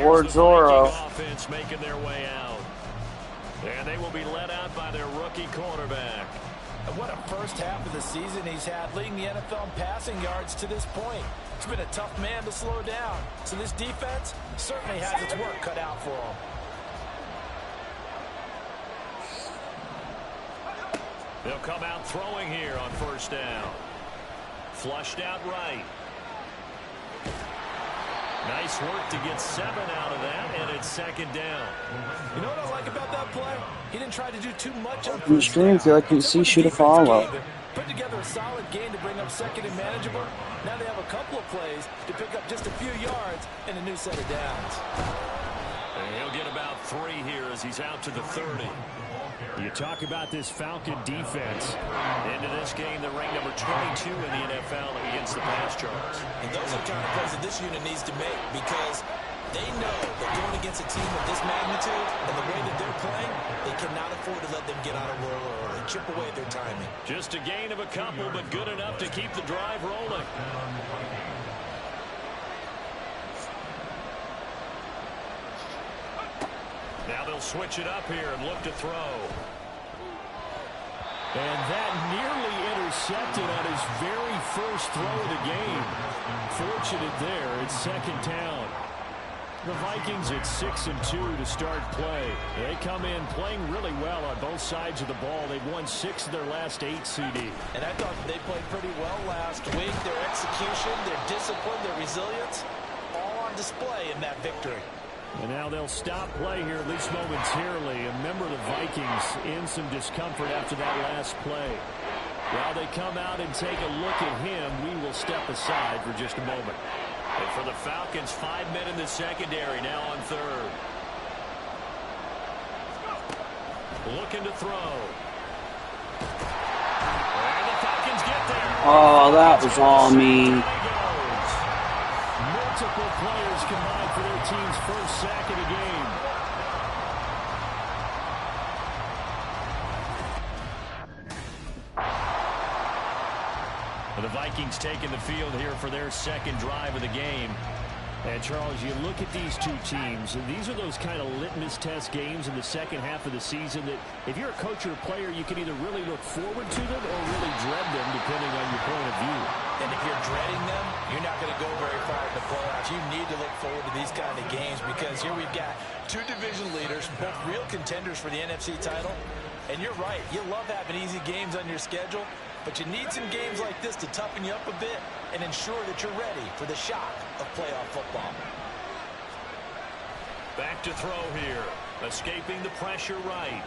Poor Zoro. Offense making their way out. And they will be led out by their rookie quarterback. And what a first half of the season he's had, leading the NFL in passing yards to this point. It's been a tough man to slow down. So this defense certainly has its work cut out for him. They'll come out throwing here on first down. Flushed out right. Nice work to get 7 out of that, and it's second down. You know what I like about that play? He didn't try to do too much on the stream. Feel like you see shoot a follow. Put together a solid game to bring up second and manageable. Now they have a couple of plays to pick up just a few yards and a new set of downs. And he'll get about 3 here as he's out to the 30. You talk about this Falcon defense. Into this game, they're ranked number 22 in the NFL against the pass charge. And those are the kind of plays that this unit needs to make because they know that going against a team of this magnitude and the way that they're playing, they cannot afford to let them get on a roll early, chip away at their timing. Just a gain of a couple, but good enough to keep the drive rolling. Now they'll switch it up here and look to throw. And that nearly intercepted on his very first throw of the game. Fortunate there. It's second down. The Vikings at 6-2 to start play. They come in playing really well on both sides of the ball. They've won 6 of their last 8 CD. And I thought they played pretty well last week. Their execution, their discipline, their resilience, all on display in that victory. And now they'll stop play here, at least momentarily. And remember, the Vikings in some discomfort after that last play. While they come out and take a look at him, we will step aside for just a moment. And for the Falcons, 5 men in the secondary, now on third. Looking to throw. And the Falcons get there. Oh, that was all me. Multiple players combined for their team's first sack of the game. The Vikings taking the field here for their second drive of the game. And, Charles, you look at these two teams, and these are those kind of litmus test games in the second half of the season that if you're a coach or a player, you can either really look forward to them or really dread them, depending on your point of view. And if you're dreading them, you're not going to go very far in the playoffs. You need to look forward to these kind of games because here we've got 2 division leaders, both real contenders for the NFC title. And you're right, you love having easy games on your schedule, but you need some games like this to toughen you up a bit and ensure that you're ready for the shock of playoff football. Back to throw here. Escaping the pressure right.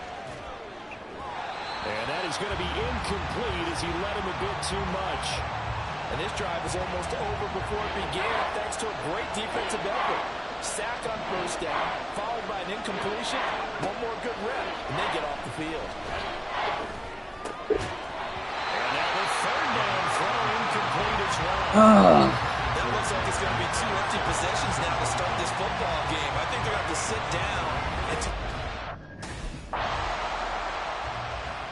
And that is going to be incomplete as he led him a bit too much. And this drive is almost over before it began thanks to a great defensive effort. Sack on first down, followed by an incompletion. One more good rep, and they get off the field. And now the third down throw incomplete as well. That looks like it's going to be 2 empty possessions now to start this football game. I think they're going to have to sit down.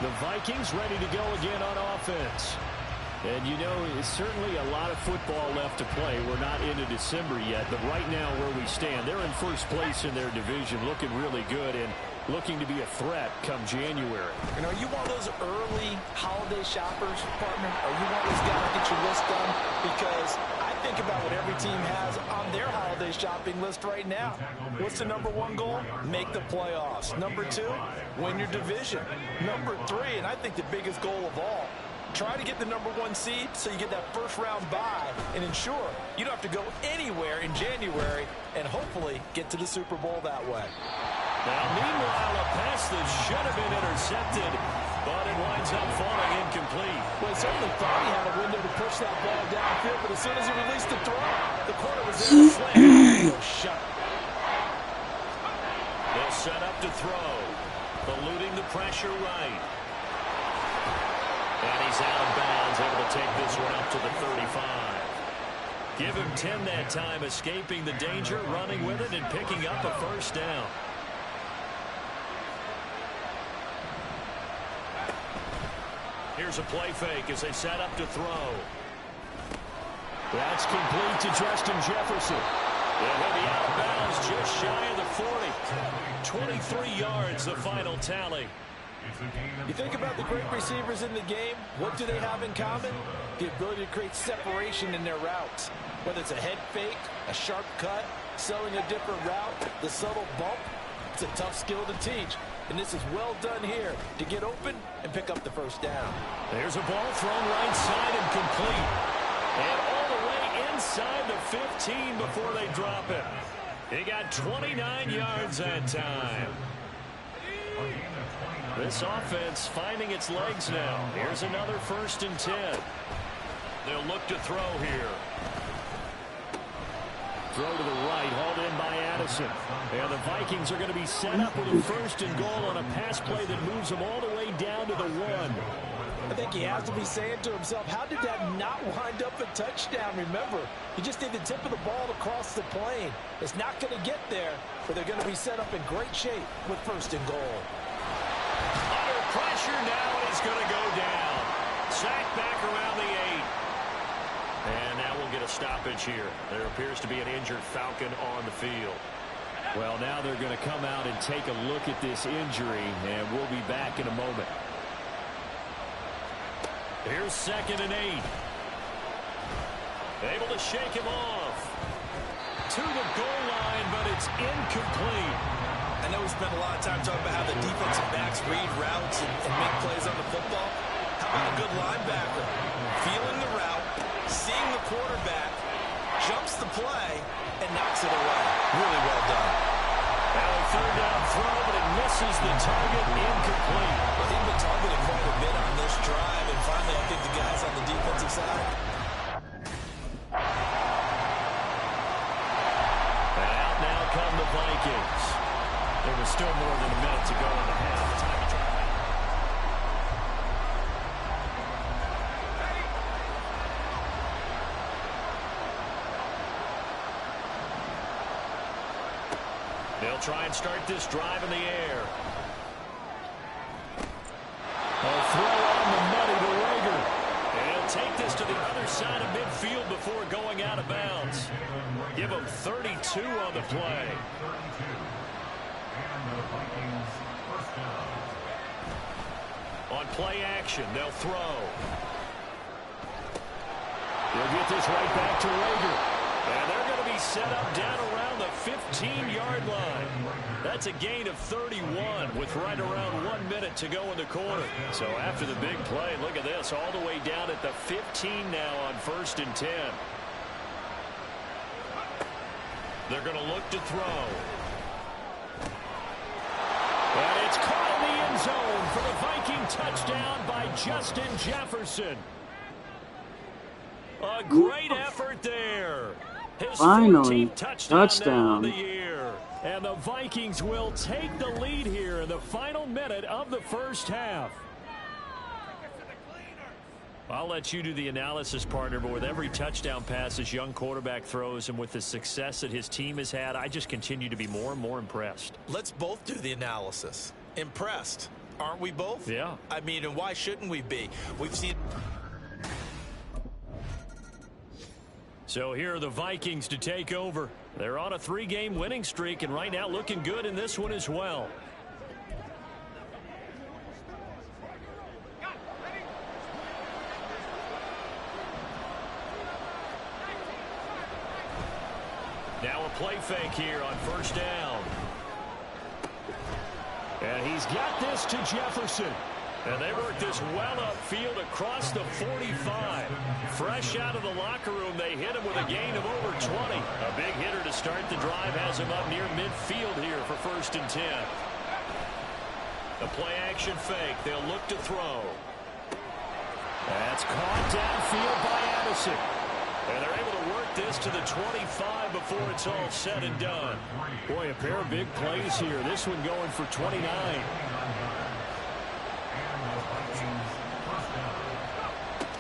The Vikings ready to go again on offense. And, you know, it's certainly a lot of football left to play. We're not into December yet, but right now where we stand, they're in first place in their division, looking really good and looking to be a threat come January. You know, are you one of those early holiday shoppers, partner? Are you one of those guys that get your list done? Because I think about what every team has on their holiday shopping list right now. What's the number 1 goal? Make the playoffs. Number 2, win your division. Number 3, and I think the biggest goal of all, try to get the number 1 seed so you get that first round bye and ensure you don't have to go anywhere in January and hopefully get to the Super Bowl that way. Now, meanwhile, a pass that should have been intercepted, but it winds up falling incomplete. Well, he certainly thought he had a window to push that ball downfield, but as soon as he released the throw, the corner was there to slam. He was shut. They'll set up to throw, eluding the pressure right. And he's out of bounds, able to take this one up to the 35. Give him 10 that time, escaping the danger, running with it, and picking up a first down. Here's a play fake as they set up to throw. That's complete to Justin Jefferson. It will be out of bounds just 40. 23 yards, the final tally. You think about the great receivers in the game, what do they have in common? The ability to create separation in their routes. Whether it's a head fake, a sharp cut, selling a different route, the subtle bump, it's a tough skill to teach. And this is well done here to get open and pick up the first down. There's a ball thrown right side and complete. And all the way inside the 15 before they drop it. He got 29 yards that time. This offense finding its legs now. Here's another 1st and 10. They'll look to throw here. Throw to the right, hauled in by Addison. And the Vikings are going to be set up with a 1st and goal on a pass play that moves them all the way down to the 1. I think he has to be saying to himself, how did that not wind up a touchdown? Remember, he just did the tip of the ball across the plane. It's not going to get there, but they're going to be set up in great shape with 1st and goal. Under pressure now, he's going to go down. Sacked back around the 8. And now we'll get a stoppage here. There appears to be an injured Falcon on the field. Well, now they're going to come out and take a look at this injury, and we'll be back in a moment. Here's 2nd and 8. Able to shake him off. To the goal line, but it's incomplete. I know we spent a lot of time talking about how the defensive backs read routes and make plays on the football. How about a good linebacker? Feeling the route, seeing the quarterback, jumps the play, and knocks it away. Really well done. Now a 3rd down throw, but it misses the target, incomplete. Well, he's been targeted quite a bit on this drive, and finally I think the guys on the defensive side. And out now come the Vikings. There was still more than a minute to go in the half. Time to try. They'll try and start this drive in the air. A throw on the money to Rager. And he'll take this to the other side of midfield before going out of bounds. Give him 32 on the play. On play action, they'll throw. They'll get this right back to Rager. And they're going to be set up down around the 15-yard line. That's a gain of 31 with right around 1 minute to go in the quarter. So after the big play, look at this, all the way down at the 15 now on 1st and 10. They're going to look to throw. And it's caught in the end zone for the Viking touchdown by Justin Jefferson. A great effort there. His Finally, 14th touchdown. Of the touchdown. year. And the Vikings will take the lead here in the final minute of the 1st half. I'll let you do the analysis, partner, but with every touchdown pass this young quarterback throws and with the success that his team has had, I just continue to be more and more impressed. Let's both do the analysis. Impressed, aren't we both? Yeah. I mean, and why shouldn't we be? We've seen... So here are the Vikings to take over. They're on a 3-game winning streak, and right now looking good in this one as well. Now a play fake here on 1st down. And he's got this to Jefferson. And they work this well upfield across the 45. Fresh out of the locker room, they hit him with a gain of over 20. A big hitter to start the drive has him up near midfield here for 1st and 10. The play action fake. They'll look to throw. That's caught downfield by Addison. And they're able to work this to the 25 before it's all said and done. Boy, a pair of big plays here. This one going for 29.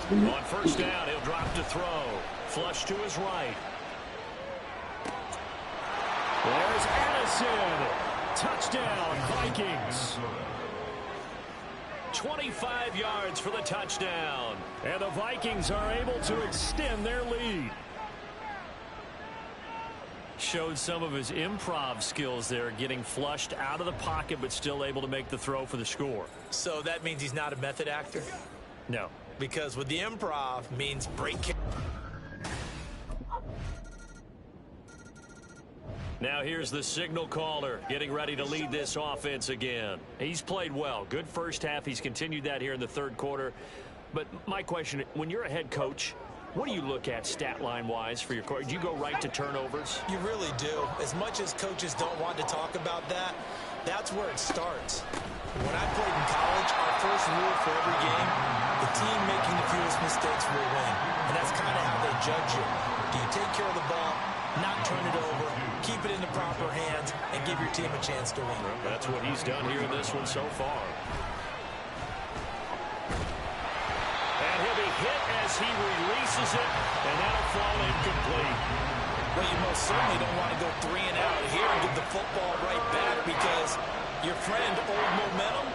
On 1st down, he'll drop to throw. Flush to his right. There's Addison. Touchdown, Vikings. 25 yards for the touchdown. And the Vikings are able to extend their lead. Showed some of his improv skills there, getting flushed out of the pocket but still able to make the throw for the score. So that means he's not a method actor? No. Because with the improv means break. Now here's the signal caller getting ready to lead this offense again. He's played well. Good first half. He's continued that here in the third quarter. But my question, when you're a head coach, what do you look at stat line-wise for your coach? Do you go right to turnovers? You really do. As much as coaches don't want to talk about that, that's where it starts. When I played in college, our first rule for every game, the team making the fewest mistakes will win. And that's kind of how they judge you. Do you take care of the ball, not turn it over, keep it in the proper hands, and give your team a chance to win? Well, that's what he's done here in this one so far. And he'll be hit as he releases it, and that'll fall incomplete. Well, you most certainly don't want to go 3 and out here and give the football right back, because your friend, Old Momentum,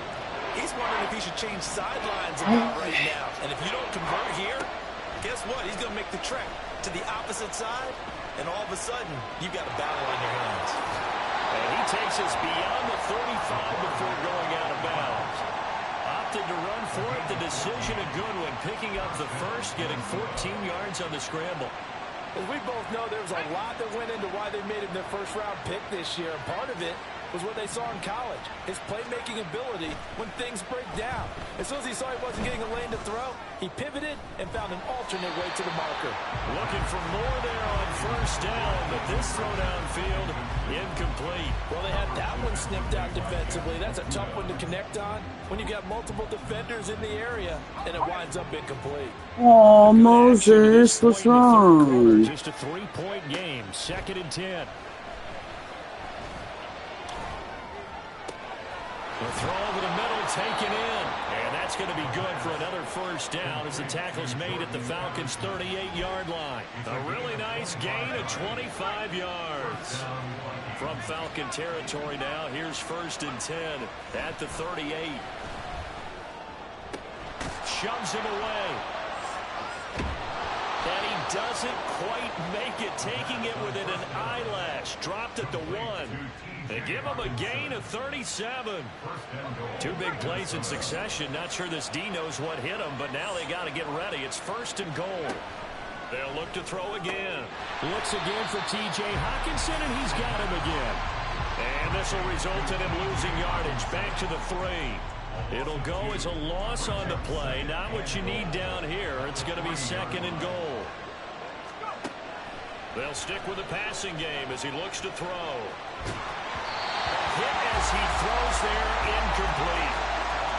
he's wondering if he should change sidelines about right now. And if you don't convert here, guess what? He's going to make the trek to the opposite side, and all of a sudden, you've got a battle in your hands. And he takes us beyond the 35 before going out of bounds. Opted to run for it. The decision a good one, picking up the first, getting 14 yards on the scramble. As we both know, there was a lot that went into why they made him their first-round pick this year. Part of it was what they saw in college, his playmaking ability when things break down. As soon as he saw he wasn't getting a lane to throw, he pivoted and found an alternate way to the marker. Looking for more there on first down, but this throw downfield, incomplete. Well, they had that one snipped out defensively. That's a tough one to connect on when you got multiple defenders in the area, and it winds up incomplete. Oh, Moses, what's wrong? Just a 3-point game, 2nd and 10. The throw over the middle, taken in. And that's going to be good for another first down as the tackle's made at the Falcons' 38-yard line. A really nice gain of 25 yards. From Falcon territory now, here's 1st and 10 at the 38. Shoves him away. And he doesn't quite make it, taking it within an eyelash. Dropped at the 1. They give him a gain of 37. 2 big plays in succession. Not sure this D knows what hit him, but now they got to get ready. It's 1st and goal. They'll look to throw again. Looks again for T.J. Hockenson, and he's got him again. And this will result in him losing yardage. Back to the 3. It'll go as a loss on the play. Not what you need down here. It's going to be 2nd and goal. They'll stick with the passing game as he looks to throw. Hit as he throws there, incomplete.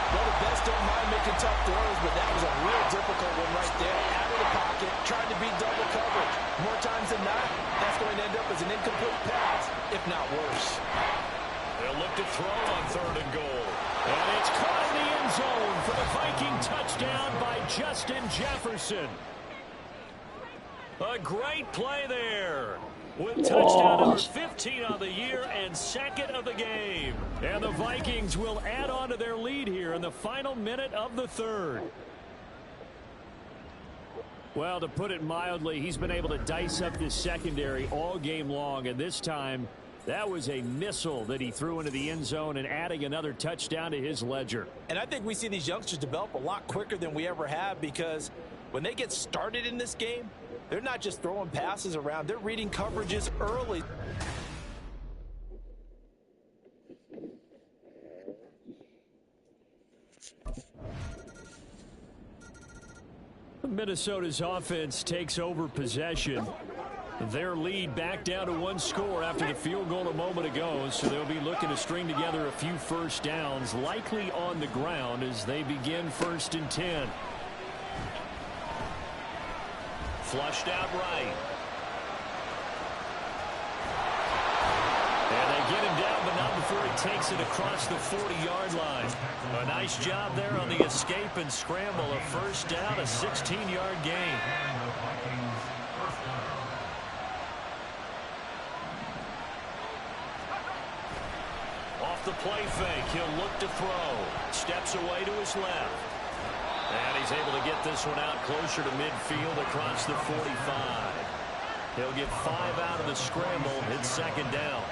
Well, the best don't mind making tough throws, but that was a real difficult one right there. Out of the pocket, trying to beat double coverage. More times than not, that's going to end up as an incomplete pass, if not worse. They'll look to throw on 3rd and goal. And it's caught in the end zone for the Viking touchdown by Justin Jefferson. A great play there. With touchdown number 15 on the year and 2nd of the game. And the Vikings will add on to their lead here in the final minute of the 3rd. Well, to put it mildly, he's been able to dice up this secondary all game long, and this time that was a missile that he threw into the end zone and adding another touchdown to his ledger. And I think we see these youngsters develop a lot quicker than we ever have, because when they get started in this game, they're not just throwing passes around. They're reading coverages early. Minnesota's offense takes over possession. Their lead back down to 1 score after the field goal a moment ago, so they'll be looking to string together a few first downs, likely on the ground as they begin 1st and 10. Flushed out right. And they get him down, but not before he takes it across the 40-yard line. A nice job there on the escape and scramble. A first down, a 16-yard gain. Off the play fake, he'll look to throw. Steps away to his left. And he's able to get this one out closer to midfield across the 45. He'll get 5 out of the scramble. It's second down.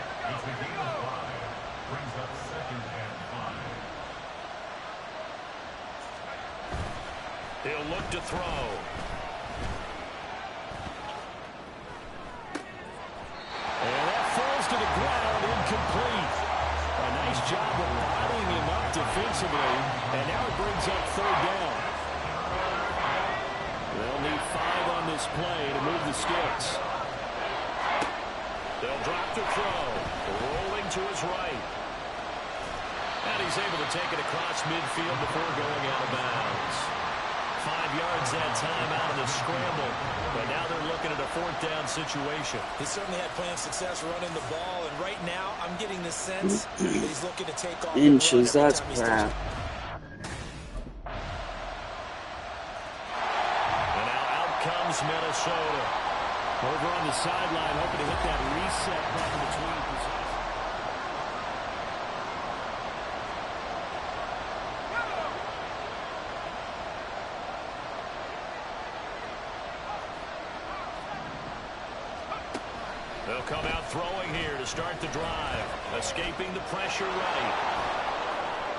He'll look to throw. And that falls to the ground, incomplete. A nice job of bodying him up defensively, and now it brings up third down. They'll need 5 on this play to move the sticks. They'll drop to throw, rolling to his right. And he's able to take it across midfield before going out of bounds. 5 yards that time out of the scramble, but now they're looking at a fourth down situation. He certainly had plenty of success running the ball, and right now I'm getting the sense that he's looking to take off. Inches, that's crap. And now out comes Minnesota. Over on the sideline, hoping to hit that reset button between possessions. They'll come out throwing here to start the drive. Escaping the pressure right.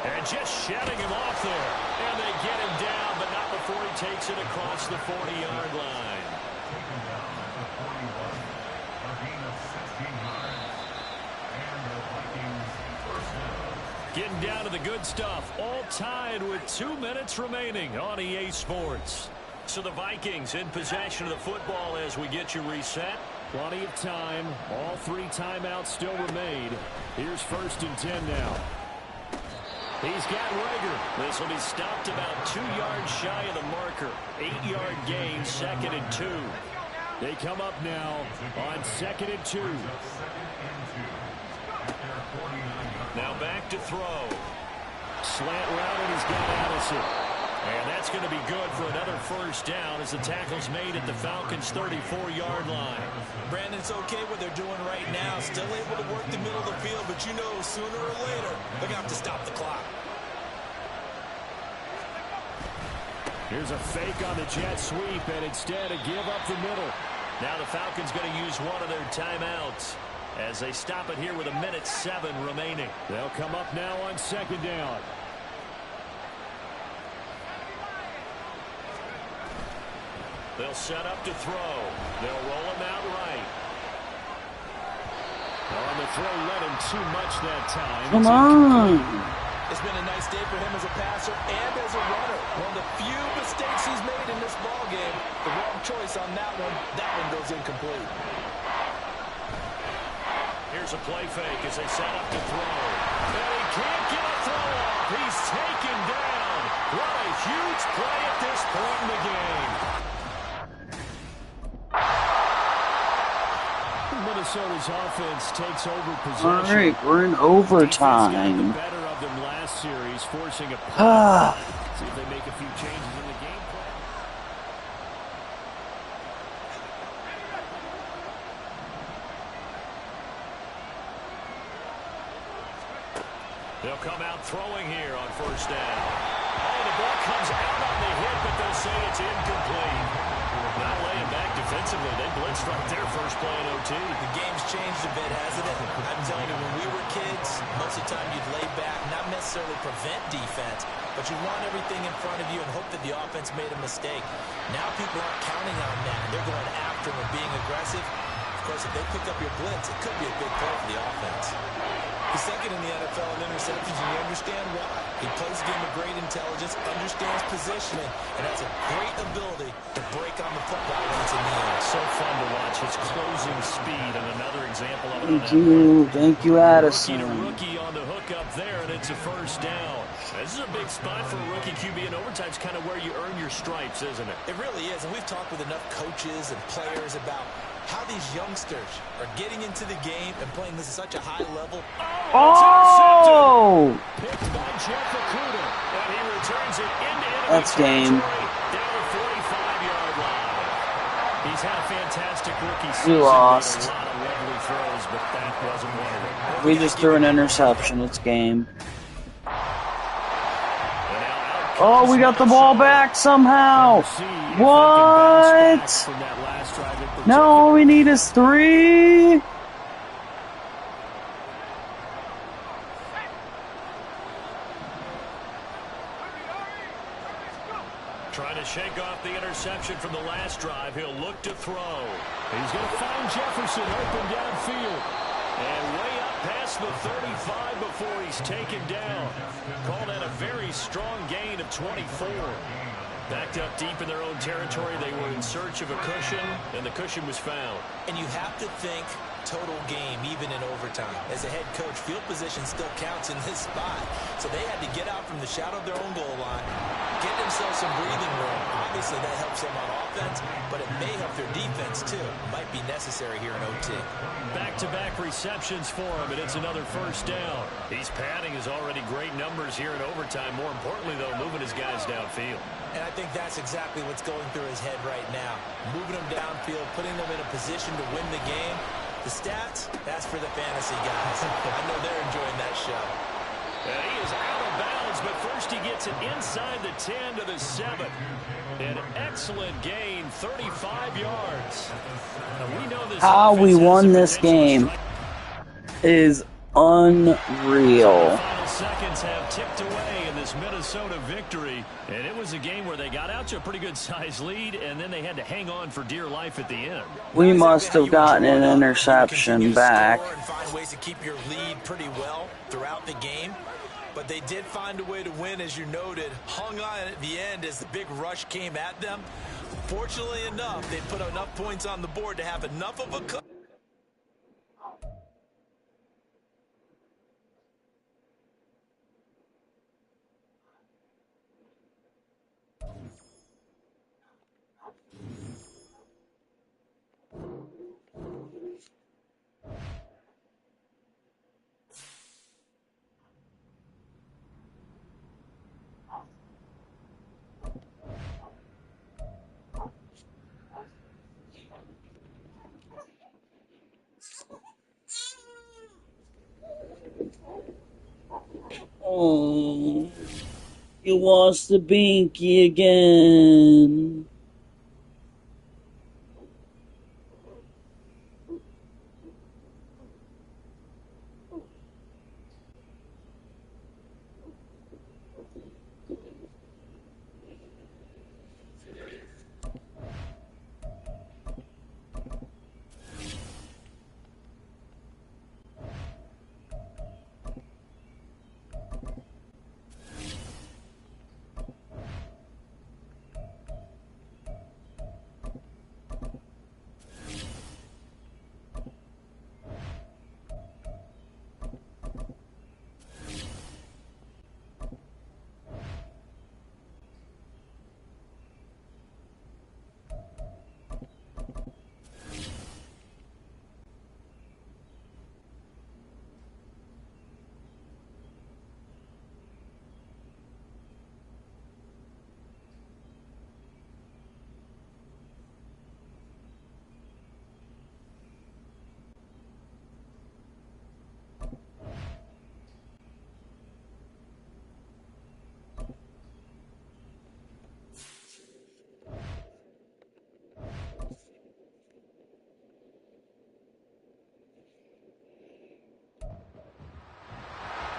And just shedding him off there. And they get him down, but not before he takes it across the 40-yard line. Getting down to the good stuff. All tied with 2 minutes remaining on EA Sports. So the Vikings in possession of the football as we get you reset. Plenty of time. All 3 timeouts still remain. Here's 1st and 10 now. He's got Rager. This will be stopped about 2 yards shy of the marker. 8-yard gain, 2nd and 2. They come up now on 2nd and 2. Now back to throw. Slant route, and he's got Addison. And that's going to be good for another first down as the tackle's made at the Falcons' 34-yard line. Brandon, it's okay what they're doing right now. Still able to work the middle of the field, but you know sooner or later they're going to have to stop the clock. Here's a fake on the jet sweep, and instead a give up the middle. Now the Falcons going to use one of their timeouts as they stop it here with 1:07 remaining. They'll come up now on 2nd down. They'll set up to throw. They'll roll him out right. On the throw, let him too much that time. Come on. It's been a nice day for him as a passer and as a runner. One of the few mistakes he's made in this ball game. The wrong choice on that one. That one goes incomplete. Here's a play fake as they set up to throw. And he can't get a throw off. He's taken down. What a huge play at this point in the game. Minnesota's offense takes over possession. All right, we're in overtime. Better of them last series, forcing a see if they make a few changes in the game plan. They'll come out throwing here on 1st down. Oh, the ball comes out on the hit, but they'll say it's incomplete. Not laying back defensively. They blitzed right there first play in OT. The game's changed a bit, hasn't it? I'm telling you, when we were kids, most of the time you'd lay back, not necessarily prevent defense, but you want everything in front of you and hope that the offense made a mistake. Now people aren't counting on that. They're going after them and being aggressive. Of course, if they pick up your blitz, it could be a big play for the offense. He's second in the NFL in interceptions, and you understand why. He plays a game of great intelligence, understands positioning, and has a great ability to break on the football when it's in the end. So fun to watch his closing speed, and another example of it. Thank you, Addison. Rookie on the hook up there, and it's a first down. This is a big spot for a rookie QB, and overtime's kind of where you earn your stripes, isn't it? It really is, and we've talked with enough coaches and players about how these youngsters are getting into the game and playing this at such a high level. Oh! Picked by Jeff Okuda, and he returns it into That's game. down the 45-yard line. He's had a fantastic rookie season. We lost. A lot of lovely throws, but that wasn't one of them. We just threw an interception. It's game. And now out Oh, we got the ball back somehow. What? Now all we need is 3. Trying to shake off the interception from the last drive. He'll look to throw. He's going to find Jefferson open downfield. And way up past the 35 before he's taken down. Called that a very strong gain of 24. Backed up deep in their own territory. They were in search of a cushion, and the cushion was found. And you have to think total game, even in overtime. As a head coach, field position still counts in this spot. So they had to get out from the shadow of their own goal line, get themselves some breathing room. Obviously, that helps them on offense, but it may help their defense, too. Might be necessary here in OT. Back-to-back receptions for him, and it's another first down. He's padding his already great numbers here in overtime. More importantly, though, moving his guys downfield. And I think that's exactly what's going through his head right now. Moving them downfield, putting them in a position to win the game. The stats, that's for the fantasy guys. I know they're enjoying that show. And he is out of bounds, but first he gets it inside the 10 to the 7. An excellent gain, 35 yards. Now we know this How we won has this game is unreal. Final seconds have ticked away in this Minnesota victory, and it was a game where they got out to a pretty good size lead, and then they had to hang on for dear life at the end. We must have gotten an interception back. And find ways to keep your lead pretty well throughout the game. But they did find a way to win, as you noted. Hung on at the end as the big rush came at them. Fortunately enough, they put enough points on the board to have enough of a cut. Oh, you lost the binky again.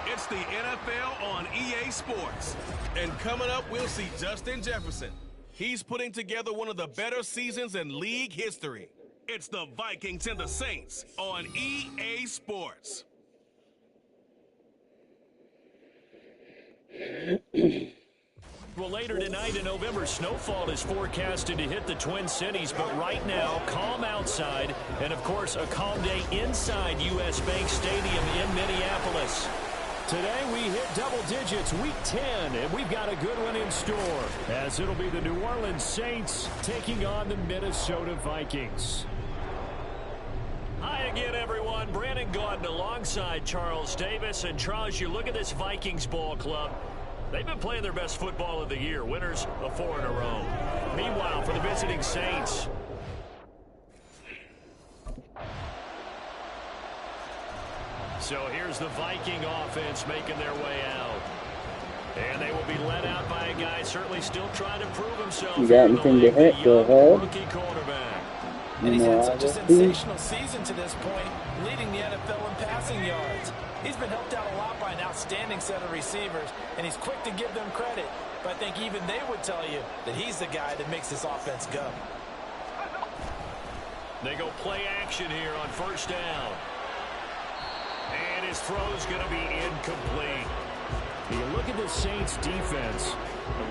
It's the NFL on EA Sports. And coming up, we'll see Justin Jefferson. He's putting together one of the better seasons in league history. It's the Vikings and the Saints on EA Sports. Well, later tonight in November, snowfall is forecasted to hit the Twin Cities, but right now, calm outside, and of course, a calm day inside U.S. Bank Stadium in Minneapolis. Today, we hit double digits, week 10, and we've got a good one in store, as it'll be the New Orleans Saints taking on the Minnesota Vikings. Hi again, everyone. Brandon Gaudin alongside Charles Davis. And Charles, you look at this Vikings ball club. They've been playing their best football of the year. Winners of 4 in a row. Meanwhile, for the visiting Saints, so here's the Viking offense making their way out. And they will be led out by a guy certainly still trying to prove himself. You got anything to hit? Go ahead. Rookie quarterback. And he's had such a sensational season to this point, leading the NFL in passing yards. He's been helped out a lot by an outstanding set of receivers, and he's quick to give them credit. But I think even they would tell you that he's the guy that makes this offense go. They go play action here on first down. And his throw's going to be incomplete. You look at the Saints defense.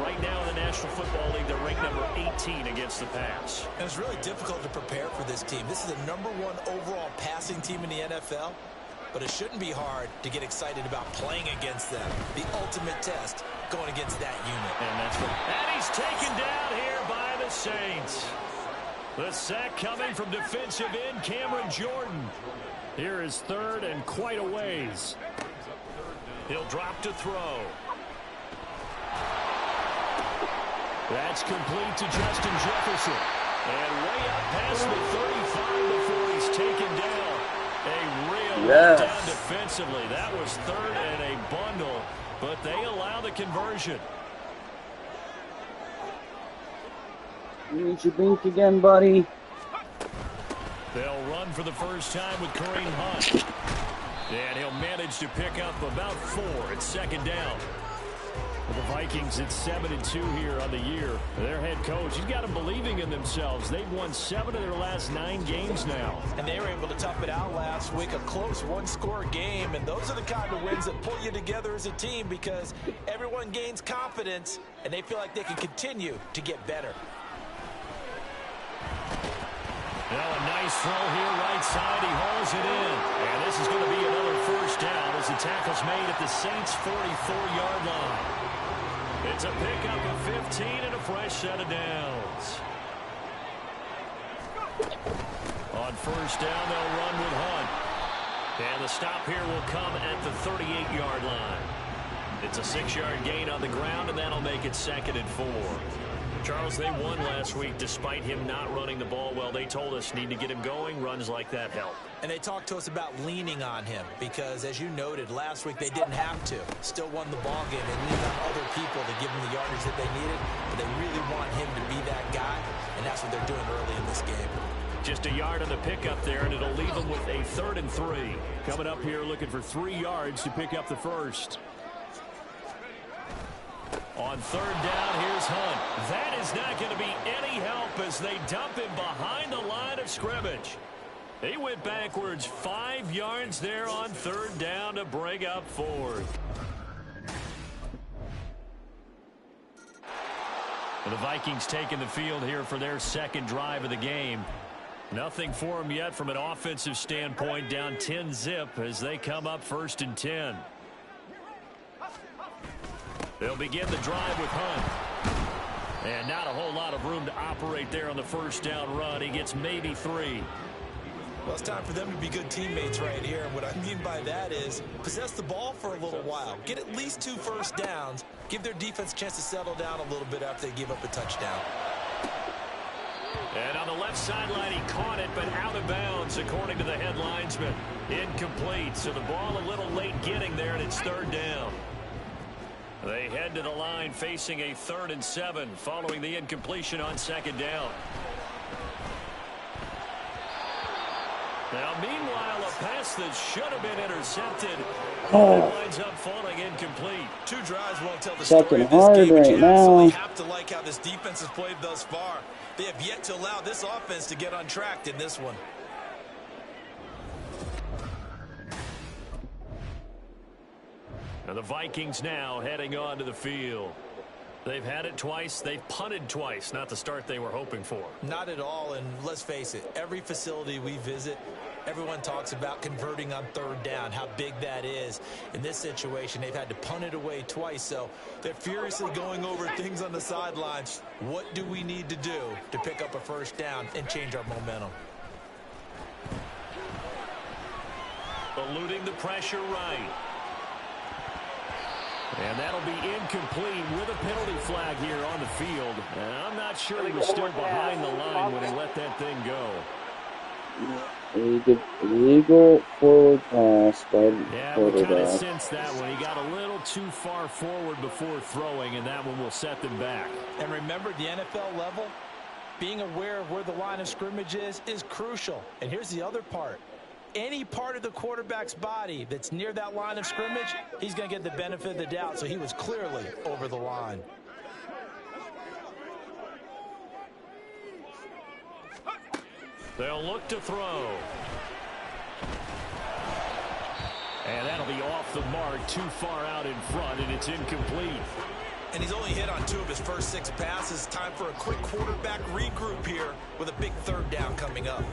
Right now in the National Football League, they're ranked number 18 against the pass. And it's really difficult to prepare for this team. This is the #1 overall passing team in the NFL. But it shouldn't be hard to get excited about playing against them. The ultimate test going against that unit. And he's taken down here by the Saints. The sack coming from defensive end Cameron Jordan. Here is third and quite a ways. He'll drop to throw. That's complete to Justin Jefferson. And way up past the 35 before he's taken down. A real down defensively. That was third and a bundle, but they allow the conversion. You need your bink again, buddy. They'll run for the first time with Kareem Hunt. And he'll manage to pick up about 4 at second down. For the Vikings, it's 7-2 here on the year. Their head coach, he's got them believing in themselves. They've won 7 of their last 9 games now. And they were able to tough it out last week, a close one-score game. And those are the kind of wins that pull you together as a team because everyone gains confidence and they feel like they can continue to get better. Now a nice throw here right side. He hauls it in. And this is going to be another first down as the tackle's made at the Saints' 44-yard line. It's a pickup of 15 and a fresh set of downs. On first down, they'll run with Hunt. And the stop here will come at the 38-yard line. It's a 6-yard gain on the ground, and that'll make it 2nd and 4. Charles, they won last week despite him not running the ball well. They told us need to get him going. Runs like that help. And they talked to us about leaning on him because, as you noted, last week they didn't have to. Still won the ball game. They leaned on other people to give them the yardage that they needed, but they really want him to be that guy, and that's what they're doing early in this game. Just a yard on the pickup there, and it'll leave them with a 3rd and 3. Coming up here looking for 3 yards to pick up the first. On 3rd down, here's Hunt. That is not going to be any help as they dump him behind the line of scrimmage. He went backwards 5 yards there on 3rd down to bring up 4th. The Vikings taking the field here for their 2nd drive of the game. Nothing for them yet from an offensive standpoint, down 10-zip as they come up 1st and 10. They'll begin the drive with Hunt. And not a whole lot of room to operate there on the first down run. He gets maybe 3. Well, it's time for them to be good teammates right here. And what I mean by that is possess the ball for a little while. Get at least 2 first downs. Give their defense a chance to settle down a little bit after they give up a touchdown. And on the left sideline, he caught it, but out of bounds, according to the head linesman. Incomplete. So the ball a little late getting there, and it's 3rd down. They head to the line facing a 3rd and 7 following the incompletion on 2nd down. Now, meanwhile, a pass that should have been intercepted winds up falling incomplete. 2 drives won't tell the story of this game, but you absolutely have to like how this defense has played thus far. They have yet to allow this offense to get untracked in this one. And the Vikings now heading onto the field. They've had it twice. They've punted twice. Not the start they were hoping for. Not at all. And let's face it, every facility we visit, everyone talks about converting on 3rd down, how big that is. In this situation, they've had to punt it away twice. So they're furiously going over things on the sidelines. What do we need to do to pick up a first down and change our momentum? Eluding the pressure right. And that'll be incomplete with a penalty flag here on the field. And I'm not sure he was still behind the line when he let that thing go. Illegal forward pass by the Yeah, we kind of quarterback. sensed that one. He got a little too far forward before throwing, and that one will set them back. And remember, the NFL level, being aware of where the line of scrimmage is crucial. And here's the other part. Any part of the quarterback's body that's near that line of scrimmage, he's going to get the benefit of the doubt. So he was clearly over the line. They'll look to throw. And that'll be off the mark, too far out in front, and it's incomplete. And he's only hit on 2 of his first 6 passes. Time for a quick quarterback regroup here with a big 3rd down coming up.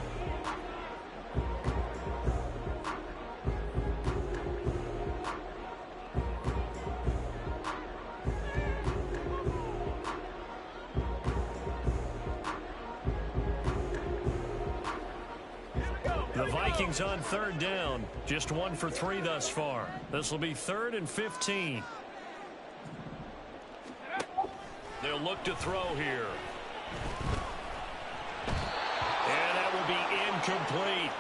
The Vikings on 3rd down. Just 1 for 3 thus far. This will be 3rd and 15. They'll look to throw here. And that will be incomplete.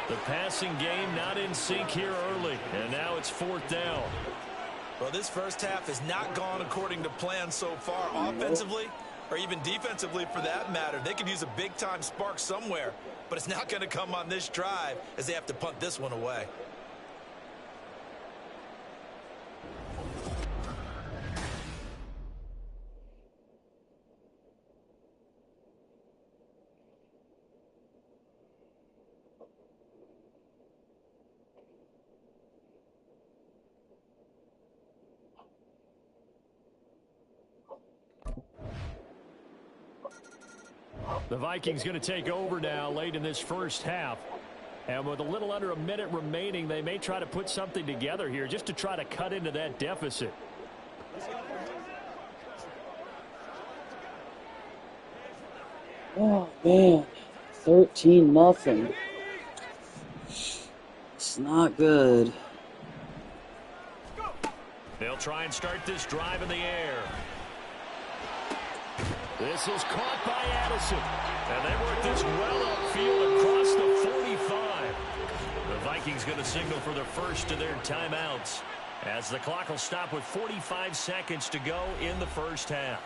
The passing game not in sync here early. And now it's 4th down. Well, this first half has not gone according to plan so far offensively or even defensively for that matter. They could use a big-time spark somewhere, but it's not going to come on this drive as they have to punt this one away. The Vikings going to take over now late in this first half. And with a little under a minute remaining, they may try to put something together here just to try to cut into that deficit. Oh, man. 13-0. It's not good. They'll try and start this drive in the air. This is caught by Addison. And they work this well upfield across the 45. The Vikings going to signal for the first of their timeouts as the clock will stop with 45 seconds to go in the first half.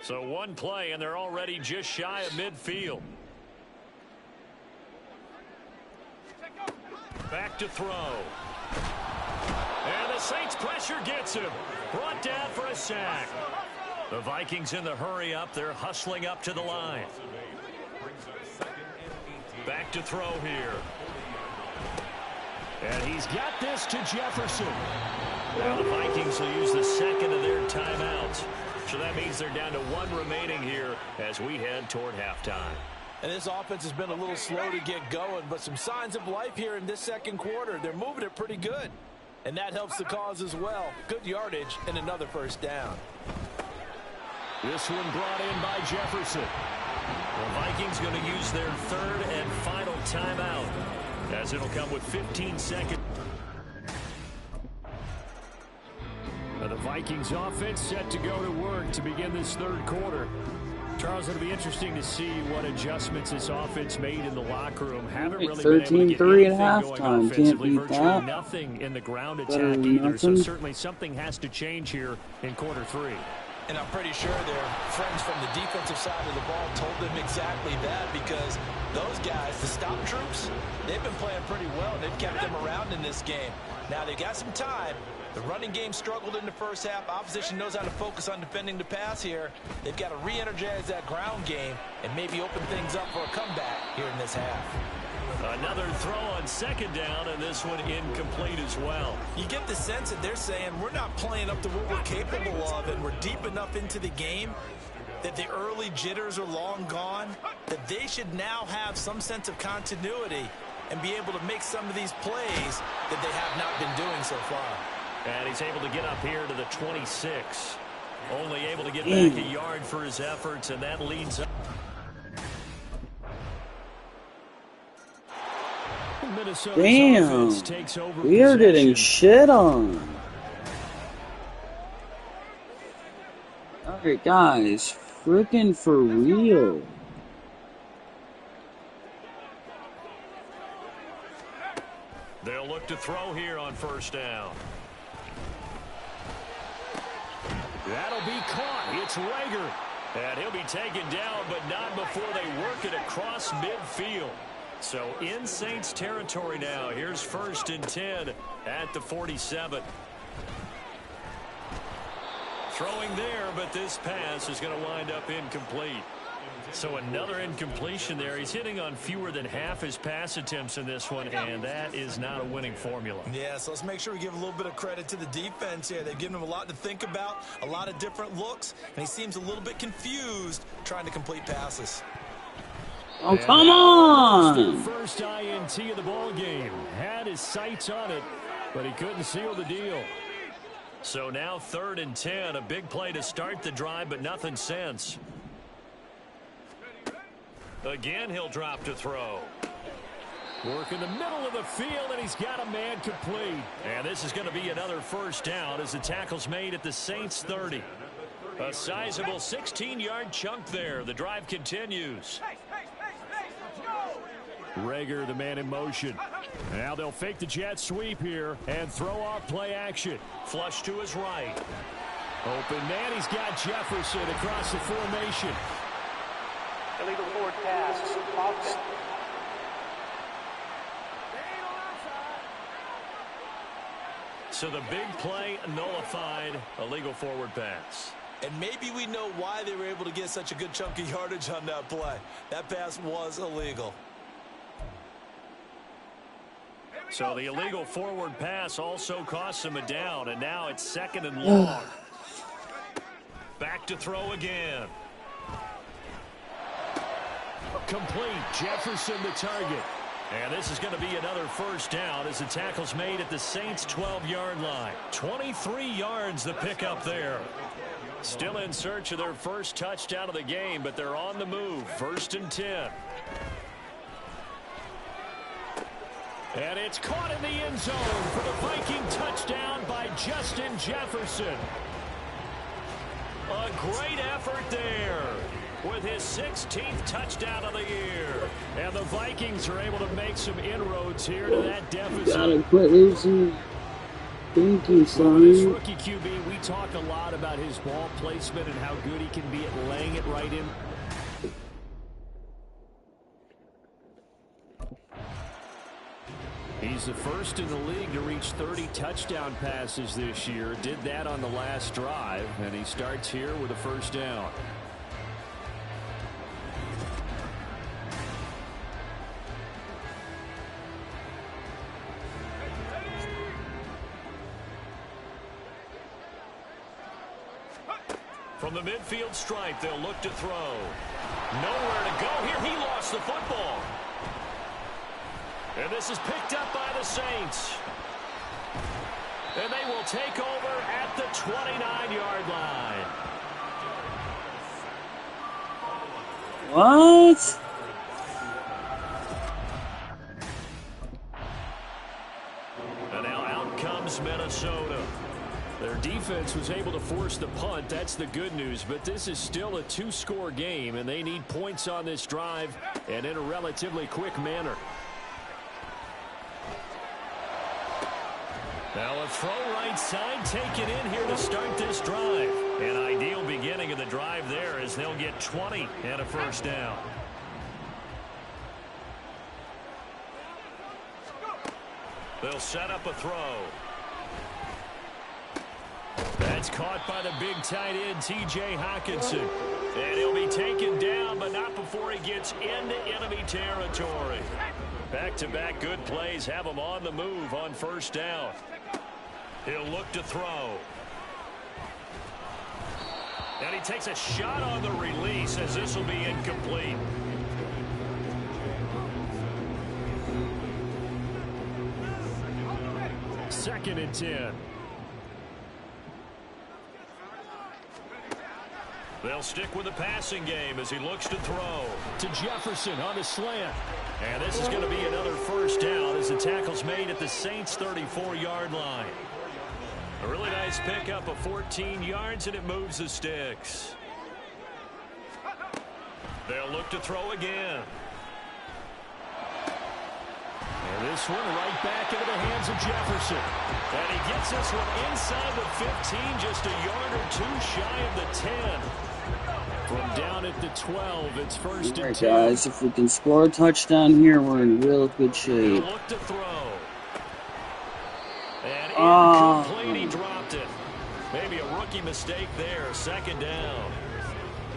So one play, and they're already just shy of midfield. Back to throw. And the Saints pressure gets him. Brought down for a sack. The Vikings in the hurry up. They're hustling up to the line. Back to throw here. And he's got this to Jefferson. Now the Vikings will use the second of their timeouts. So that means they're down to 1 remaining here as we head toward halftime. And this offense has been a little slow to get going, but some signs of life here in this second quarter. They're moving it pretty good, and that helps the cause as well. Good yardage and another first down. This one brought in by Jefferson. The Vikings going to use their 3rd and final timeout as it'll come with 15 seconds. The Vikings offense set to go to work to begin this 3rd quarter. Charles, it'll be interesting to see what adjustments this offense made in the locker room. Haven't really been able to get 13-3 anything at going halftime. offensively. Can't beat Virtually that. nothing in the ground Better attack than either. So nothing. certainly something has to change here in quarter 3. And I'm pretty sure their friends from the defensive side of the ball told them exactly that, because those guys, the stop troops, they've been playing pretty well. They've kept them around in this game. Now they've got some time. The running game struggled in the first half. Opposition knows how to focus on defending the pass here. They've got to re-energize that ground game and maybe open things up for a comeback here in this half. Another throw on 2nd down, and this one incomplete as well. You get the sense that they're saying we're not playing up to what we're capable of, and we're deep enough into the game that the early jitters are long gone, that they should now have some sense of continuity and be able to make some of these plays that they have not been doing so far. And he's able to get up here to the 26. Only able to get back a yard for his efforts, and that leads up. Damn, we are getting shit on. Alright, guys, freaking for real. They'll look to throw here on first down. That'll be caught. It's Rager. And he'll be taken down, but not before they work it across midfield. So in Saints territory now. Here's 1st and 10 at the 47. Throwing there, but this pass is going to wind up incomplete. So another incompletion there. He's hitting on fewer than half his pass attempts in this one, and that is not a winning formula. Yeah, so let's make sure we give a little bit of credit to the defense here. They've given him a lot to think about, a lot of different looks, and he seems a little bit confused trying to complete passes. Oh, come on! First INT of the ball game. Had his sights on it, but he couldn't seal the deal. So now 3rd and 10. A big play to start the drive, but nothing since. Again, he'll drop to throw. Work in the middle of the field, and he's got a man complete. And this is going to be another first down as the tackle's made at the Saints 30. A sizable 16-yard chunk there. The drive continues. Rager, the man in motion. Now they'll fake the jet sweep here and throw off play action. Flush to his right. Open man, he's got Jefferson across the formation. Illegal forward pass. Offset. So the big play nullified. Illegal forward pass. And maybe we know why they were able to get such a good chunk of yardage on that play. That pass was illegal. So the illegal forward pass also costs him a down, and now it's 2nd and long. Back to throw again. Complete. Jefferson the target. And this is going to be another first down as the tackle's made at the Saints' 12-yard line. 23 yards the pickup there. Still in search of their first touchdown of the game, but they're on the move. 1st and 10. And it's caught in the end zone for the Viking touchdown by Justin Jefferson. A great effort there with his 16th touchdown of the year. And the Vikings are able to make some inroads here to that deficit. Gotta quit losing. Thank you, son. This rookie QB, we talk a lot about his ball placement and how good he can be at laying it right in. He's the first in the league to reach 30 touchdown passes this year. Did that on the last drive, and he starts here with a first down. From the midfield stripe, they'll look to throw. Nowhere to go here. He lost the football. And this is picked up by the Saints. And they will take over at the 29-yard line. What? And now out comes Minnesota. Their defense was able to force the punt. That's the good news. But this is still a 2-score game, and they need points on this drive and in a relatively quick manner. Now a throw right side taken in here to start this drive. An ideal beginning of the drive there as they'll get 20 and a first down. They'll set up a throw. That's caught by the big tight end, T.J. Hockenson. And he'll be taken down, but not before he gets into enemy territory. Back-to-back good plays have him on the move on first down. He'll look to throw. And he takes a shot on the release as this will be incomplete. Second and 10. They'll stick with the passing game as he looks to throw. To Jefferson on the slant. And this is going to be another first down as the tackle's made at the Saints' 34-yard line. A really nice pickup of 14 yards, and it moves the sticks. They'll look to throw again. And this one right back into the hands of Jefferson. And he gets this one inside the 15, just a yard or two shy of the 10. From down at the 12, it's first and 10. Guys, if we can score a touchdown here, we're in real good shape. Look to throw. And incomplete, he dropped it. Maybe a rookie mistake there, second down.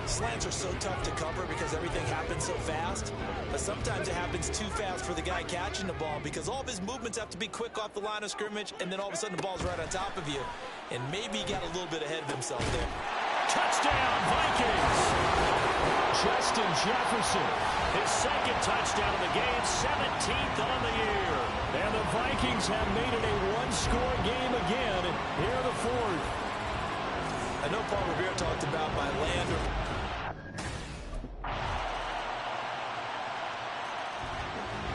Slants are so tough to cover because everything happens so fast. But sometimes it happens too fast for the guy catching the ball because all of his movements have to be quick off the line of scrimmage, and then all of a sudden the ball's right on top of you. And maybe he got a little bit ahead of himself there. Touchdown, Vikings! Justin Jefferson. His second touchdown of the game, 17th on the year. And the Vikings have made it a one-score game again. Here the fourth. I know Paul Revere talked about my land.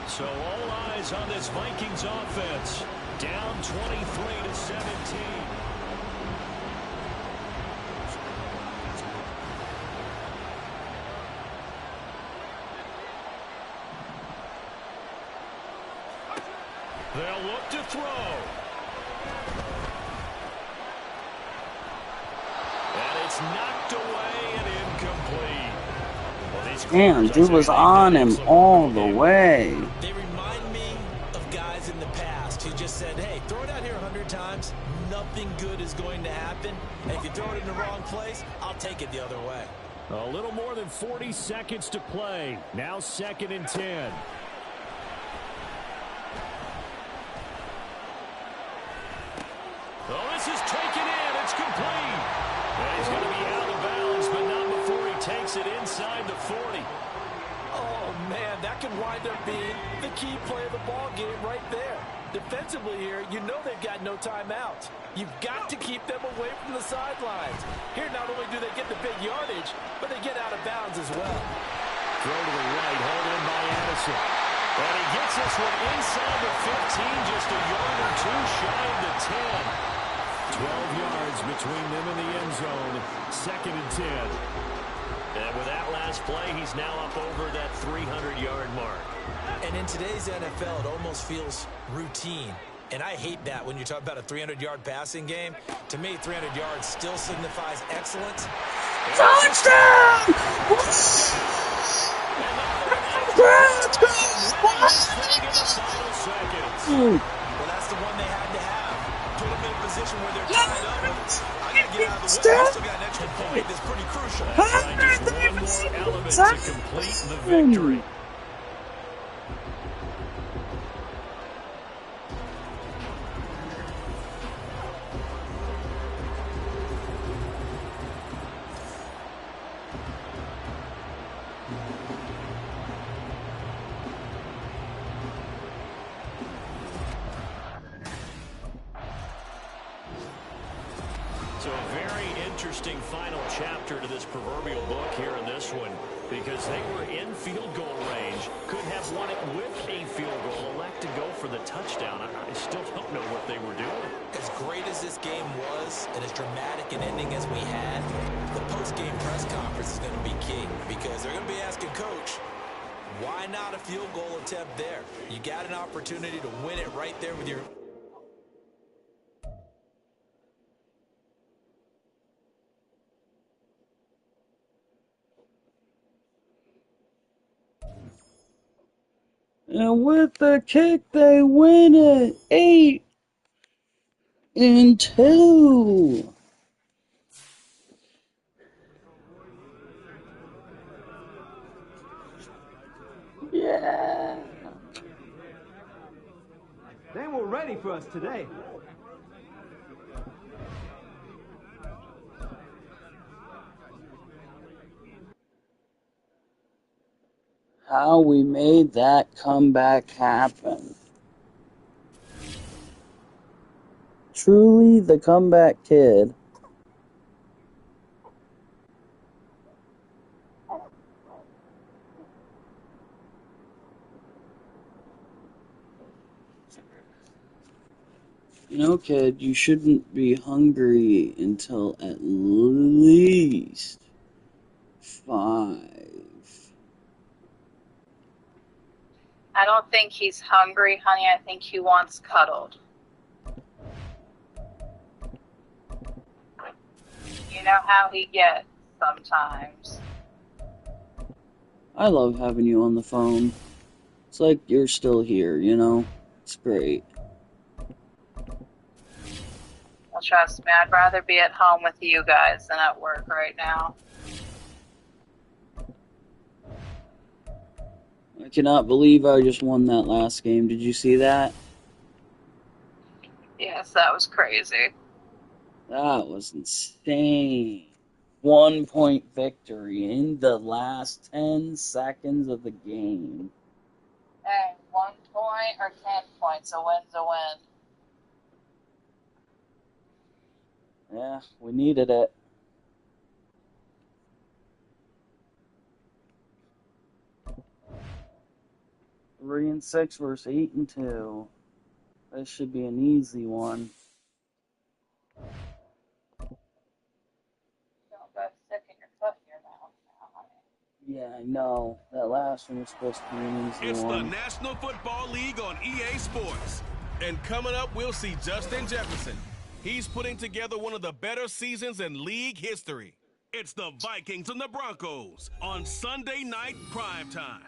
So all eyes on this Vikings offense. Down 23-17. They'll look to throw. And it's knocked away and incomplete. Damn, dude was on him all the way. They remind me of guys in the past who just said, hey, throw it out here 100 times. Nothing good is going to happen. And if you throw it in the wrong place, I'll take it the other way. A little more than 40 seconds to play. Now second and 10. Oh, this is taken in. It's complete. And he's going to be out of bounds, but not before he takes it inside the 40. Oh, man, that could wind up being the key play of the ball game right there. Defensively here, you know they've got no timeouts. You've got to keep them away from the sidelines. Here, not only do they get the big yardage, but they get out of bounds as well. Throw to the right, hauled in by Addison. And he gets this one inside the 15, just a yard or two shy of the 10. 12 yards between them and the end zone. Second and 10. And with that last play, he's now up over that 300-yard mark. And in today's NFL, it almost feels routine. And I hate that when you talk about a 300-yard passing game. To me, 300 yards still signifies excellence. Touchdown! Well, that's the one they had to have. Put them in a position where they're tied up. I got to get out of the way. I still got an extra point that's pretty crucial. Just one more element to complete the victory. So a very interesting final chapter to this proverbial book here in this one, because they were in field goal range, could have won it with a field goal, elect to go for the touchdown. I still don't know what they were doing. As great as this game was, and as dramatic an ending as we had, the post-game press conference is going to be key, because they're going to be asking Coach, why not a field goal attempt there? You got an opportunity to win it right there with your... And with the kick, they win it 8-2. Yeah. They were ready for us today. How we made that comeback happen. Truly the comeback kid. You know, kid, you shouldn't be hungry until at least 5. I don't think he's hungry, honey. I think he wants cuddled. You know how he gets sometimes. I love having you on the phone. It's like you're still here, you know? It's great. Well, trust me, I'd rather be at home with you guys than at work right now. I cannot believe I just won that last game. Did you see that? Yes, that was crazy. That was insane. 1-point victory in the last 10 seconds of the game. Hey, 1 point or 10 points, a win's a win. Yeah, we needed it. Three and 6 versus 8 and 2. This should be an easy one. Don't go sticking your foot in your mouth now, honey. Yeah, I know. That last one was supposed to be an easy It's one. the National Football League on EA Sports. And coming up, we'll see Justin Jefferson. He's putting together one of the better seasons in league history. It's the Vikings and the Broncos on Sunday night primetime.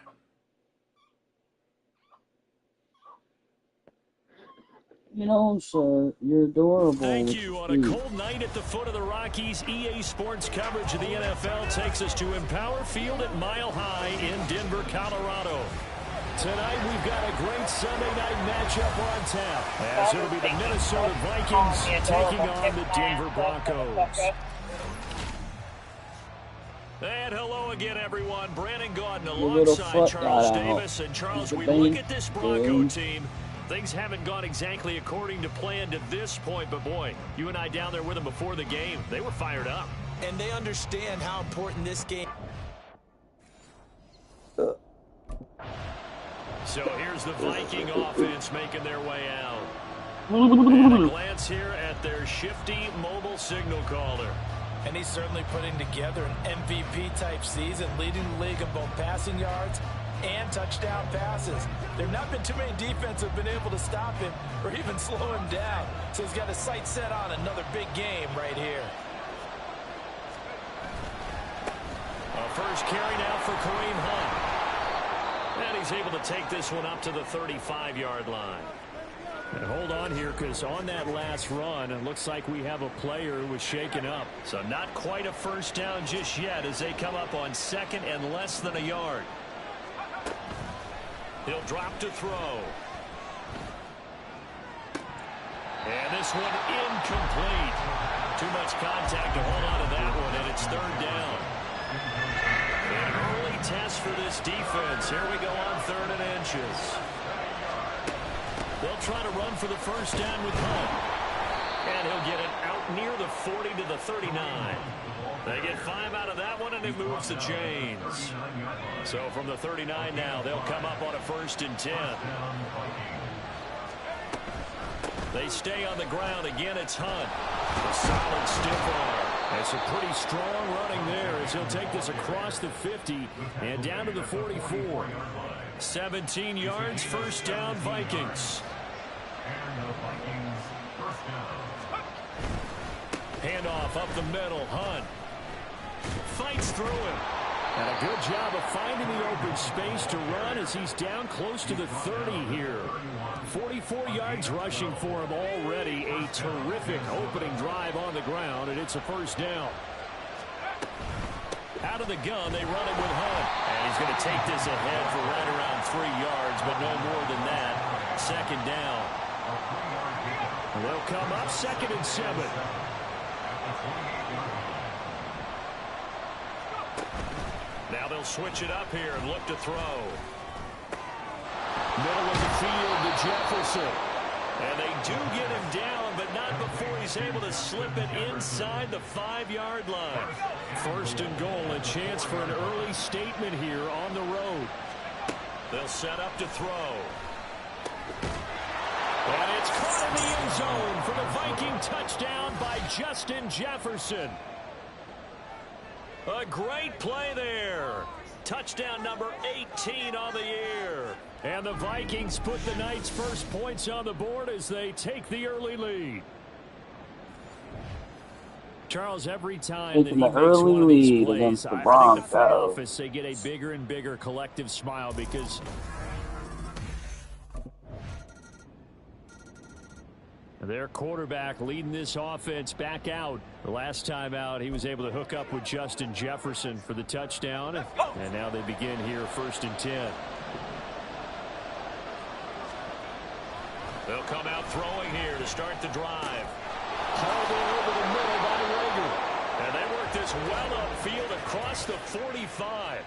You know, sir, you're adorable. Thank you. On a cold night at the foot of the Rockies, EA Sports coverage of the NFL takes us to Empower Field at Mile High in Denver, Colorado. Tonight we've got a great Sunday night matchup on tap, as it'll be the Minnesota Vikings taking on the Denver Broncos. And hello again, everyone. Brandon Gaudin alongside Charles Davis. And Charles, we look at this Bronco team. Things haven't gone exactly according to plan to this point, but boy, you and I down there with them before the game, they were fired up. And they understand how important this game. So here's the Viking offense making their way out. And a glance here at their shifty mobile signal caller. And he's certainly putting together an MVP-type season, leading the league in both passing yards and touchdown passes. There have not been too many defenses have been able to stop him or even slow him down. So he's got his sights set on another big game right here. A first carry now for Kareem Hunt. And he's able to take this one up to the 35-yard line. And hold on here, because on that last run, it looks like we have a player who was shaken up. So not quite a first down just yet as they come up on second and less than a yard. He'll drop to throw. And this one incomplete. Too much contact to hold on to that one, and it's third down. An early test for this defense. Here we go on 3rd and inches. They'll try to run for the first down with Hunt. And he'll get it out near the 40 to the 39. They get 5 out of that one, and it moves the chains. So from the 39 now, they'll come up on a 1st and 10. They stay on the ground. Again, it's Hunt. A solid stiff arm. That's a pretty strong running there as he'll take this across the 50 and down to the 44. 17 yards, first down, Vikings. Handoff up the middle, Hunt. Fights through him. And a good job of finding the open space to run as he's down close to the 30 here. 44 yards rushing for him already. A terrific opening drive on the ground, and it's a first down. Out of the gun, they run it with Hunt. And he's going to take this ahead for right around 3 yards, but no more than that. 2nd down. They'll come up 2nd and 7. Now they'll switch it up here and look to throw. Middle of the field to Jefferson. And they do get him down, but not before he's able to slip it inside the 5-yard line. 1st and goal, a chance for an early statement here on the road. They'll set up to throw. It's caught in the end zone for the Viking touchdown by Justin Jefferson. A great play there. Touchdown number 18 on the year. And the Vikings put the Knights' first points on the board as they take the early lead. Charles, every time that he makes one of these plays, I think the front office, they get a bigger and bigger collective smile because their quarterback leading this offense back out. The last time out, he was able to hook up with Justin Jefferson for the touchdown. And now they begin here 1st and 10. They'll come out throwing here to start the drive. Hauled over the middle by Rager. And they work this well upfield across the 45.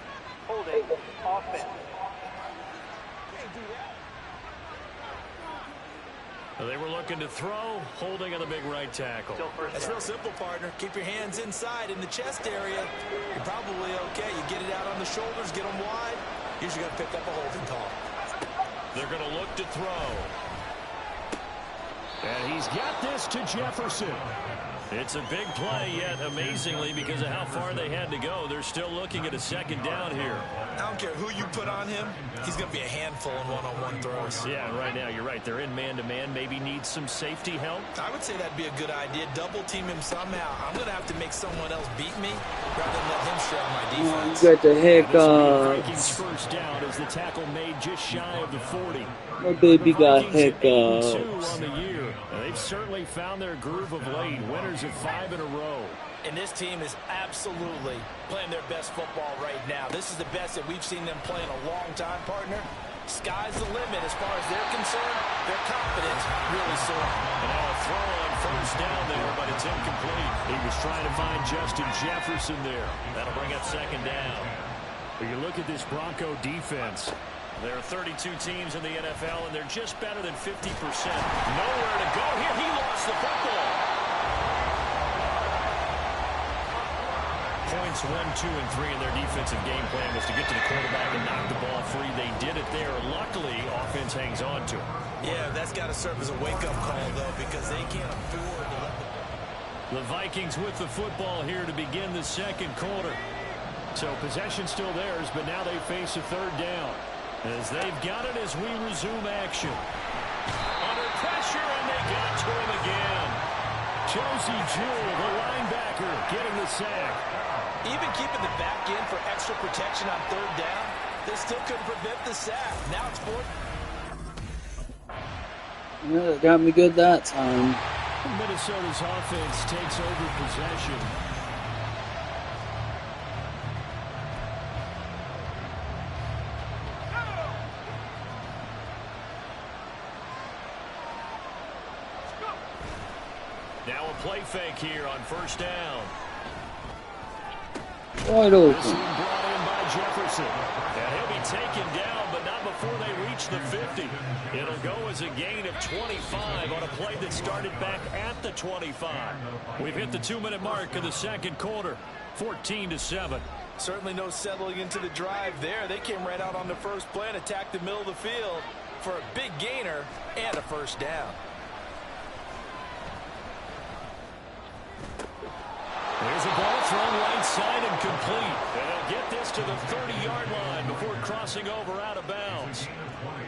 Holding offense. They were looking to throw, holding on the big right tackle. That's real simple, partner. Keep your hands inside in the chest area. You're probably okay. You get it out on the shoulders, get them wide. Usually going to pick up a holding call. They're going to look to throw. And he's got this to Jefferson. It's a big play, yet amazingly, because of how far they had to go, they're still looking at a second down here. I don't care who you put on him. He's going to be a handful in one-on-one throws. Yeah, right now, you're right. They're in man-to-man. Maybe need some safety help. I would say that'd be a good idea. Double team him somehow. I'm going to have to make someone else beat me rather than let him shred my defense. You got the Vikings hiccups. first down as the tackle made just shy of the 40. My baby got Vikings at 8-2 hiccups. on the year. And they've certainly found their groove of late. Winners of 5 in a row. And this team is absolutely playing their best football right now. This is the best that we've seen them play in a long time, partner. Sky's the limit as far as they're concerned. Their confidence really soaring. And now a throw on first down there, but it's incomplete. He was trying to find Justin Jefferson there. That'll bring up second down. But you look at this Bronco defense. There are 32 teams in the NFL, and they're just better than 50%. Nowhere to go here. He lost the football. Points 1, 2, and 3 in their defensive game plan was to get to the quarterback and knock the ball free. They did it there. Luckily, offense hangs on to it. Yeah, that's got to serve as a wake-up call, though, because they can't afford to let the Vikings with the football here to begin the second quarter. So possession still theirs, but now they face a third down. As they've got it as we resume action. Under pressure, and they got to him again. Josie Jewell, the linebacker, getting the sack. Even keeping the back end for extra protection on third down, they still couldn't prevent the sack. Now it's fourth. Yeah, that got me good that time. Minnesota's offense takes over possession. Now a play fake here on first down. Wide This open. one brought in by Jefferson. And he'll be taken down, but not before they reach the 50. It'll go as a gain of 25 on a play that started back at the 25. We've hit the 2-minute mark of the second quarter. 14-7. Certainly no settling into the drive there. They came right out on the first play and attacked the middle of the field for a big gainer and a first down. There's a ball thrown right side and complete. And they'll get this to the 30-yard line before crossing over out of bounds.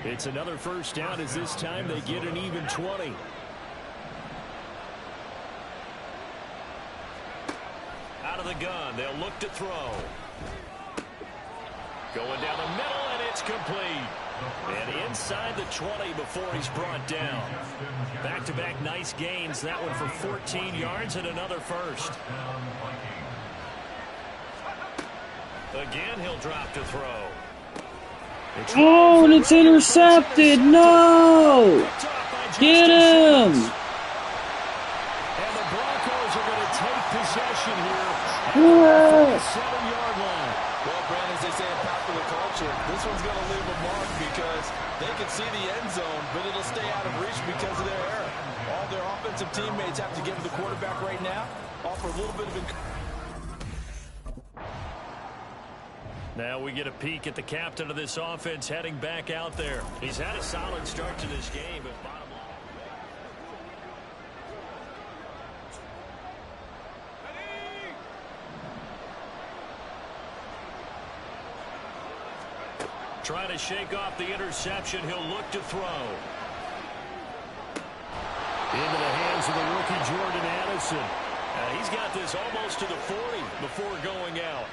It's another first down as this time they get an even 20. Out of the gun, they'll look to throw. Going down the middle, and it's complete. And inside the 20 before he's brought down. Back-to-back nice gains. That one for 14 yards and another first. Again, he'll drop to throw. Oh, and it's intercepted. No! Get him! And the Broncos are going to take possession here at Yeah. the 7-yard line. Well, Brandon, as they say in popular culture, this one's going to leave a mark because they can see the end zone, but it'll stay out of reach because of their error. All their offensive teammates have to give the quarterback right now, offer a little bit of encouragement. Now we get a peek at the captain of this offense heading back out there. He's had a solid start to this game, but bottom line. Trying to shake off the interception. He'll look to throw. Into the hands of the rookie Jordan Addison. He's got this almost to the 40 before going out.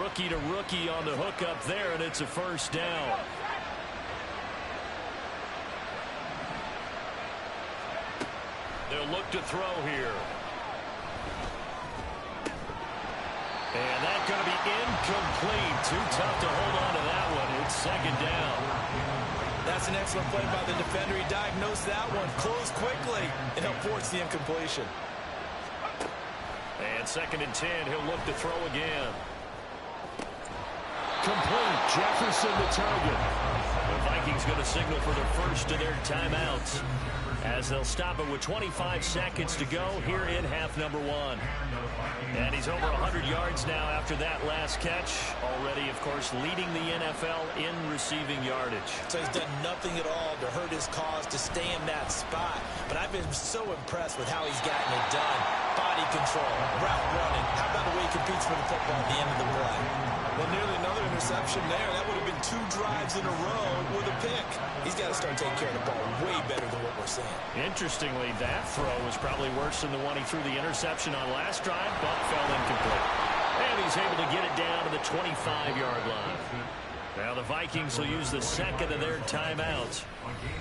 Rookie to rookie on the hookup there, and it's a first down. They'll look to throw here. And that's going to be incomplete. Too tough to hold on to that one. It's second down. That's an excellent play by the defender. He diagnosed that one, closed quickly, and helped force the incompletion. And second and 10, he'll look to throw again. Complete. Jefferson the target. The Vikings going to signal for the first of their timeouts, as they'll stop it with 25 seconds to go here in half number one. And he's over 100 yards now after that last catch. Already, of course, leading the NFL in receiving yardage. So he's done nothing at all to hurt his cause, to stay in that spot. But I've been so impressed with how he's gotten it done. Body control, route running. How about the way he competes for the football at the end of the play? Well, nearly another interception there. That would have been 2 drives in a row with a pick. He's got to start taking care of the ball way better than what we're seeing. Interestingly, that throw was probably worse than the one he threw the interception on last drive, but fell incomplete. And he's able to get it down to the 25-yard line. Now the Vikings will use the second of their timeouts.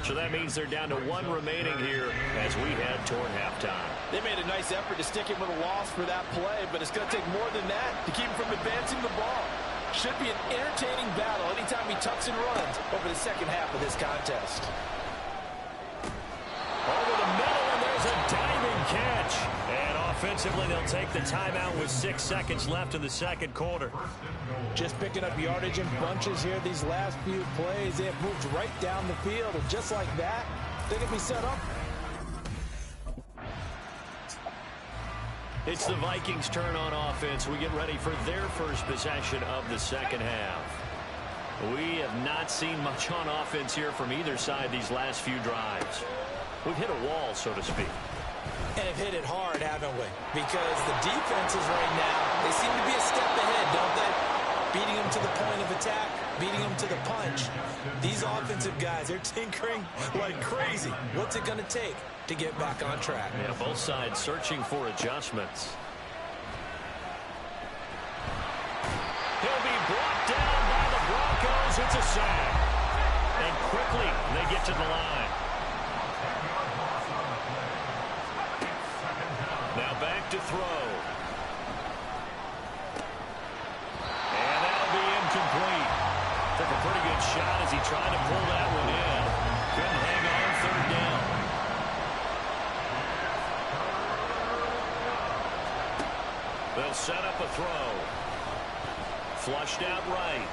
So that means they're down to 1 remaining here as we head toward halftime. They made a nice effort to stick him with a loss for that play, but it's going to take more than that to keep him from advancing the ball. Should be an entertaining battle anytime he tucks and runs over the second half of this contest. Over the middle, and there's a diving catch. And offensively, they'll take the timeout with 6 seconds left in the second quarter. Just picking up yardage in bunches here these last few plays. They have moved right down the field, and just like that, they can be set up. It's the Vikings' turn on offense. We get ready for their first possession of the second half. We have not seen much on offense here from either side these last few drives. We've hit a wall, so to speak. And have hit it hard, haven't we? Because the defenses right now, they seem to be a step ahead, don't they? Beating them to the point of attack, beating them to the punch. These offensive guys, they're tinkering like crazy. What's it going to take to get back on track? Yeah, both sides searching for adjustments. He'll be brought down by the Broncos. It's a sack. And quickly, they get to the line. Now back to throw. And that'll be incomplete. Took a pretty good shot as he tried to pull that one in. Couldn't hang on, third down. They'll set up a throw. Flushed out right.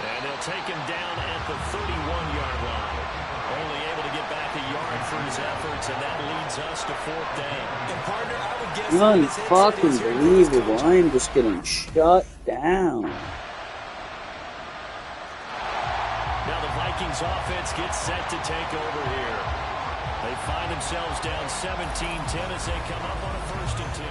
And they'll take him down at the 31-yard line. Only able to get back a yard for his efforts, and that leads us to 4th down. And partner, I would guess unfucking believable. I am just getting shut down. Now the Vikings offense gets set to take over here. They find themselves down 17-10 as they come up on a 1st and 10.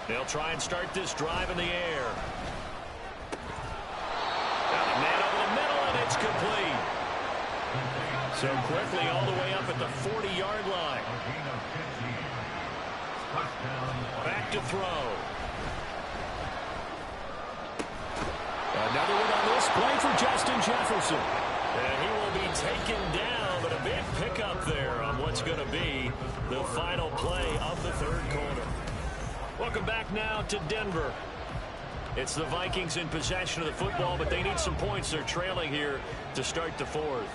They'll try and start this drive in the air. Got a man over the middle, and it's complete. So quickly all the way up at the 40-yard line. Back to throw. Another one on this play for Justin Jefferson. And he will be taken down, but a big pickup there on what's going to be the final play of the 3rd quarter. Welcome back now to Denver. It's the Vikings in possession of the football, but they need some points. They're trailing here to start the 4th.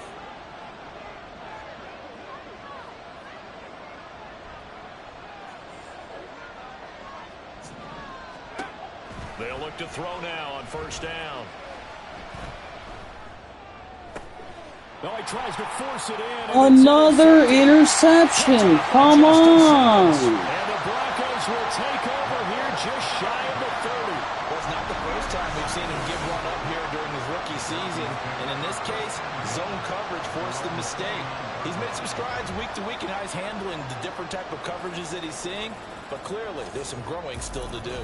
They'll look to throw now on 1st down. Oh, he tries to force it in. Another interception. Come on. And the Broncos will take over here just shy of the 30. Well, it's not the first time we've seen him give one up here during season, and in this case, zone coverage forced the mistake. He's made some strides week to week in how he's handling the different type of coverages that he's seeing, but clearly there's some growing still to do.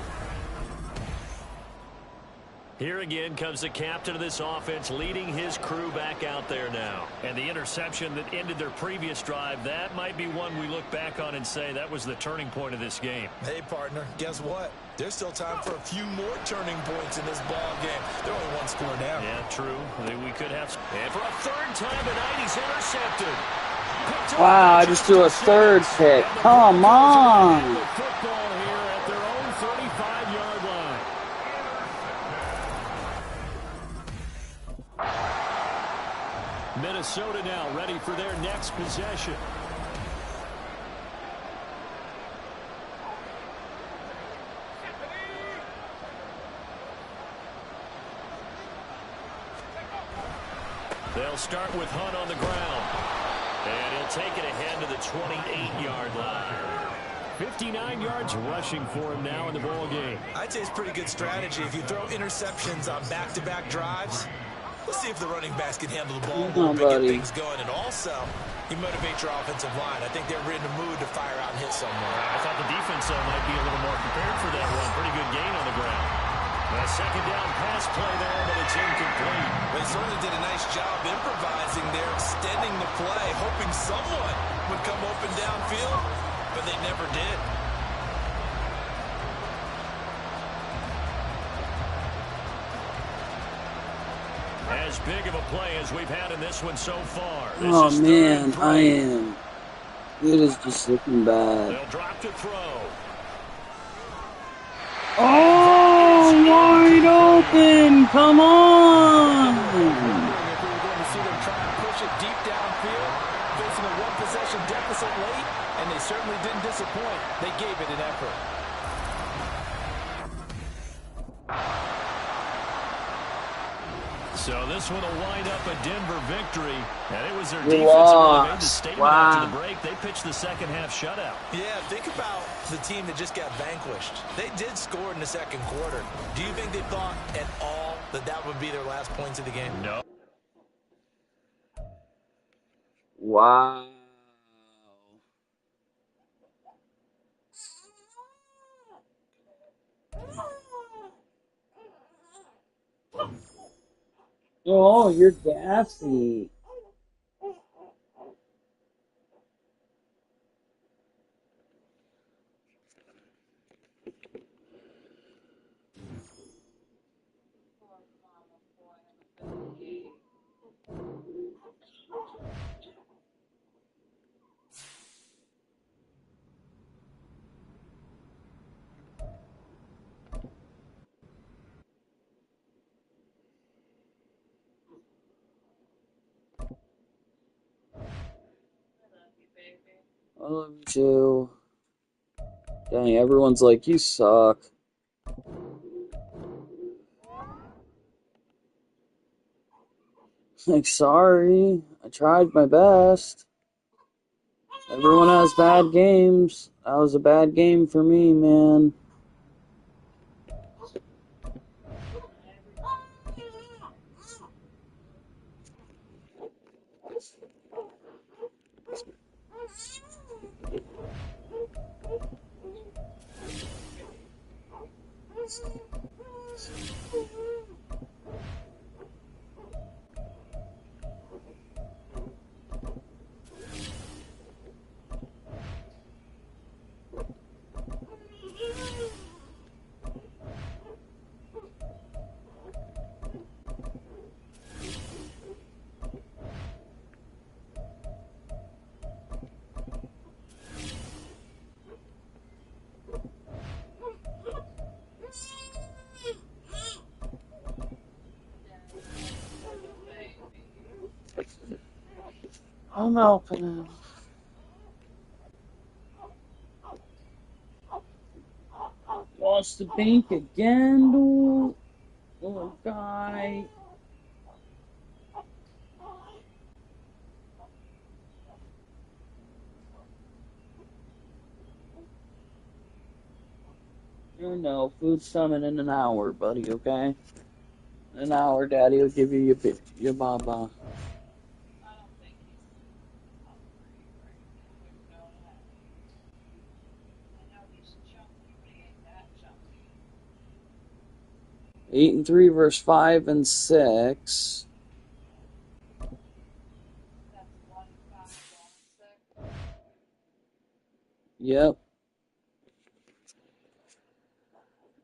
Here again comes the captain of this offense leading his crew back out there now. And the interception that ended their previous drive, that might be one we look back on and say that was the turning point of this game. Hey, partner, guess what? There's still time for a few more turning points in this ball game. They're only one score down. Yeah, true. We could have. And for a third time tonight, he's intercepted. Wow, I just threw a third pick. Come on. Football here at their own 35-yard line. Minnesota now ready for their next possession. They'll start with Hunt on the ground. And he'll take it ahead to the 28-yard line. 59 yards rushing for him now in the ball game. I'd say it's pretty good strategy. If you throw interceptions on back-to-back drives, let's see if the running backs can handle the ball a little bit, get things going. And also, you motivate your offensive line. I think they're in the mood to fire out and hit somewhere. I thought the defense might be a little more prepared for that one. Pretty good gain on the ground. A second down pass play there, but it's incomplete. They certainly did a nice job improvising there, extending the play, hoping someone would come open downfield, but they never did. As big of a play as we've had in this one so far. Oh, man, I am. It is just looking bad. They'll drop to throw. Oh, wide open! Come on! If we were going to see them try and push it deep downfield, facing a one-possession deficit late, and they certainly didn't disappoint. They gave it an effort. So this one will wind up a Denver victory. And it was their We defense that really made the lost. statement Wow. after the break. They pitched the second half shutout. Yeah, think about the team that just got vanquished. They did score in the second quarter. Do you think they thought at all that that would be their last points of the game? No. Wow. Oh, you're gassy. I love you too. Dang, everyone's like, you suck. Like, sorry. I tried my best. Everyone has bad games. That was a bad game for me, man. I'm helping him. Lost the bank again, dude. Oh, guy. You know, food's coming in an hour, buddy, okay? An hour, Daddy will give you your baba. 8-3 versus 5-6. Yep.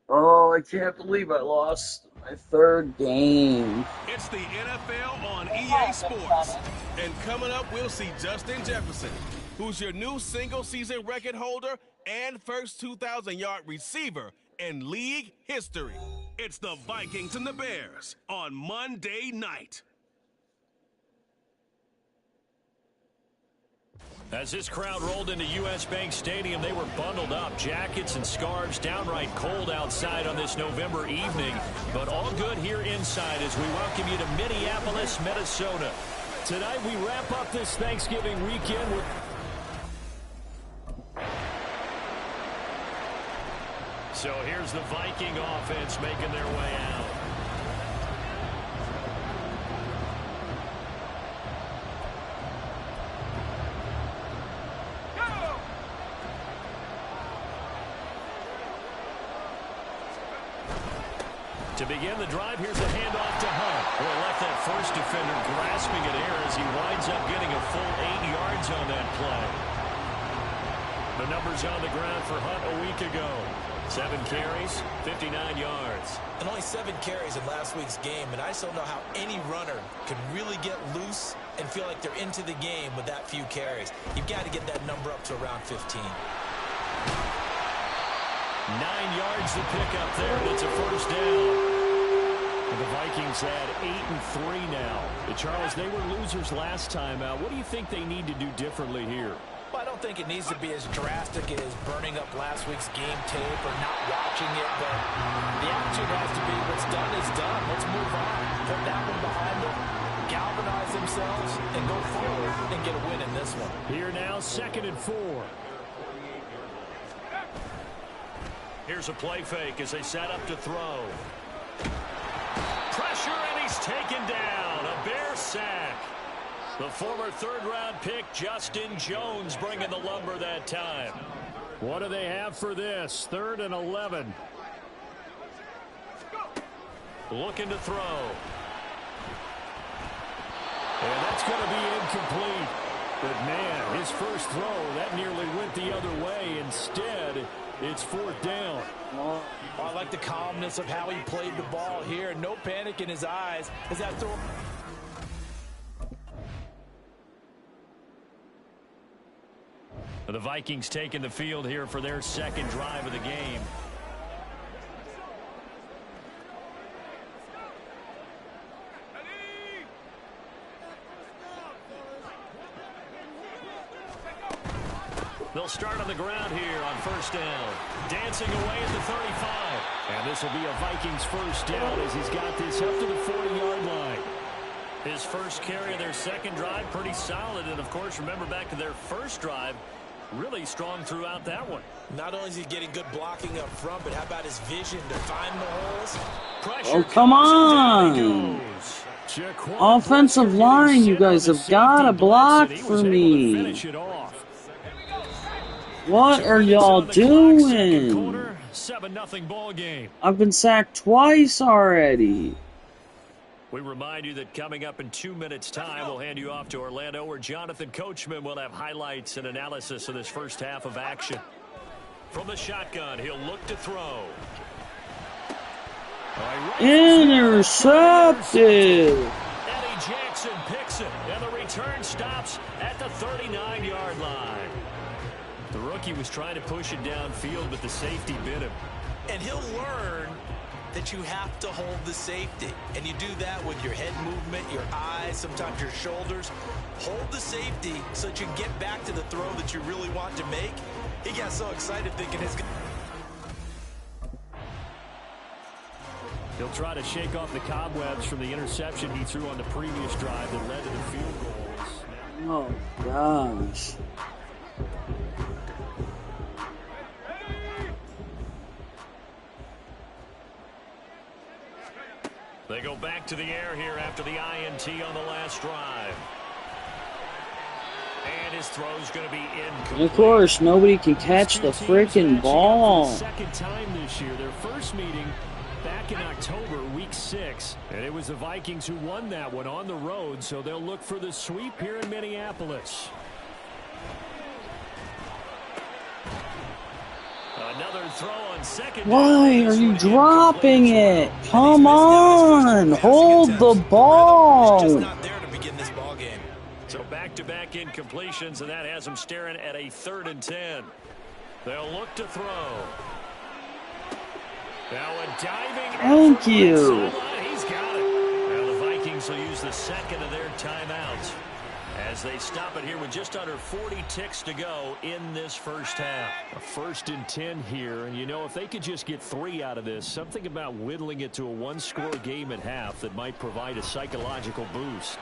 Oh, I can't believe I lost my third game. It's the NFL on EA Sports. And coming up, we'll see Justin Jefferson, who's your new single-season record holder and first 2,000-yard receiver in league history. It's the Vikings and the Bears on Monday night. As this crowd rolled into U.S. Bank Stadium, they were bundled up, jackets and scarves, downright cold outside on this November evening. But all good here inside as we welcome you to Minneapolis, Minnesota. Tonight we wrap up this Thanksgiving weekend with... So here's the Viking offense making their way out. To begin the drive, here's a handoff to Hunt. Boy, left that first defender grasping at air as he winds up getting a full 8 yards on that play. The numbers on the ground for Hunt a week ago. 7 carries, 59 yards. And only 7 carries in last week's game, and I just don't know how any runner can really get loose and feel like they're into the game with that few carries. You've got to get that number up to around 15. 9 yards to pick up there, and it's a first down. And the Vikings had 8-3 now. Charles, they were losers last time out. What do you think they need to do differently here? Well, I don't think it needs to be as drastic as burning up last week's game tape or not watching it, but the attitude has to be what's done is done. Let's move on. Put that one behind them, galvanize themselves, and go forward and get a win in this one. Here now, 2nd and 4. Here's a play fake as they set up to throw. Pressure, and he's taken down. A Bear sack. The former third-round pick, Justin Jones, bringing the lumber that time. What do they have for this? 3rd and 11. Looking to throw. And that's going to be incomplete. But, man, his first throw, that nearly went the other way. Instead, it's 4th down. Oh, I like the calmness of how he played the ball here. No panic in his eyes as that throw. The Vikings taking the field here for their second drive of the game. They'll start on the ground here on first down. Dancing away at the 35. And this will be a Vikings first down as he's got this up to the 40-yard line. His first carry of their second drive, pretty solid. And, of course, remember back to their first drive, really strong throughout that one. Not only is he getting good blocking up front, but how about his vision to find the holes? Pressure. Oh, come on. Offensive line, you guys have got to block for me. What are y'all doing? 7-0 ball game. I've been sacked twice already. We remind you that coming up in 2 minutes' time, we'll hand you off to Orlando, where Jonathan Coachman will have highlights and analysis of this first half of action. From the shotgun, he'll look to throw. Intercepted. Eddie Jackson picks it, and the return stops at the 39-yard line. The rookie was trying to push it downfield, but the safety bit him. And he'll learn that you have to hold the safety. And you do that with your head movement, your eyes, sometimes your shoulders. Hold the safety so that you can get back to the throw that you really want to make. He got so excited thinking his... He'll try to shake off the cobwebs from the interception he threw on the previous drive that led to the field goals. Oh, gosh. They They go back to the air here after the INT on the last drive. And his throw's going to be incomplete. And of course, nobody can catch the freaking ball. Second time this year. Their first meeting back in October, week 6. And it was the Vikings who won that one on the road, so they'll look for the sweep here in Minneapolis. Another throw on second. Why are you dropping it? Come on, hold the ball. Just not there to begin this ball game. So back-to-back incompletions, and that has them staring at a 3rd and 10. They'll look to throw. Now a diving. Thank you. He's got it. Now the Vikings will use the second of their timeouts as they stop it here with just under 40 ticks to go in this first half. A 1st and 10 here, and you know, if they could just get 3 out of this, something about whittling it to a 1-score game at half that might provide a psychological boost.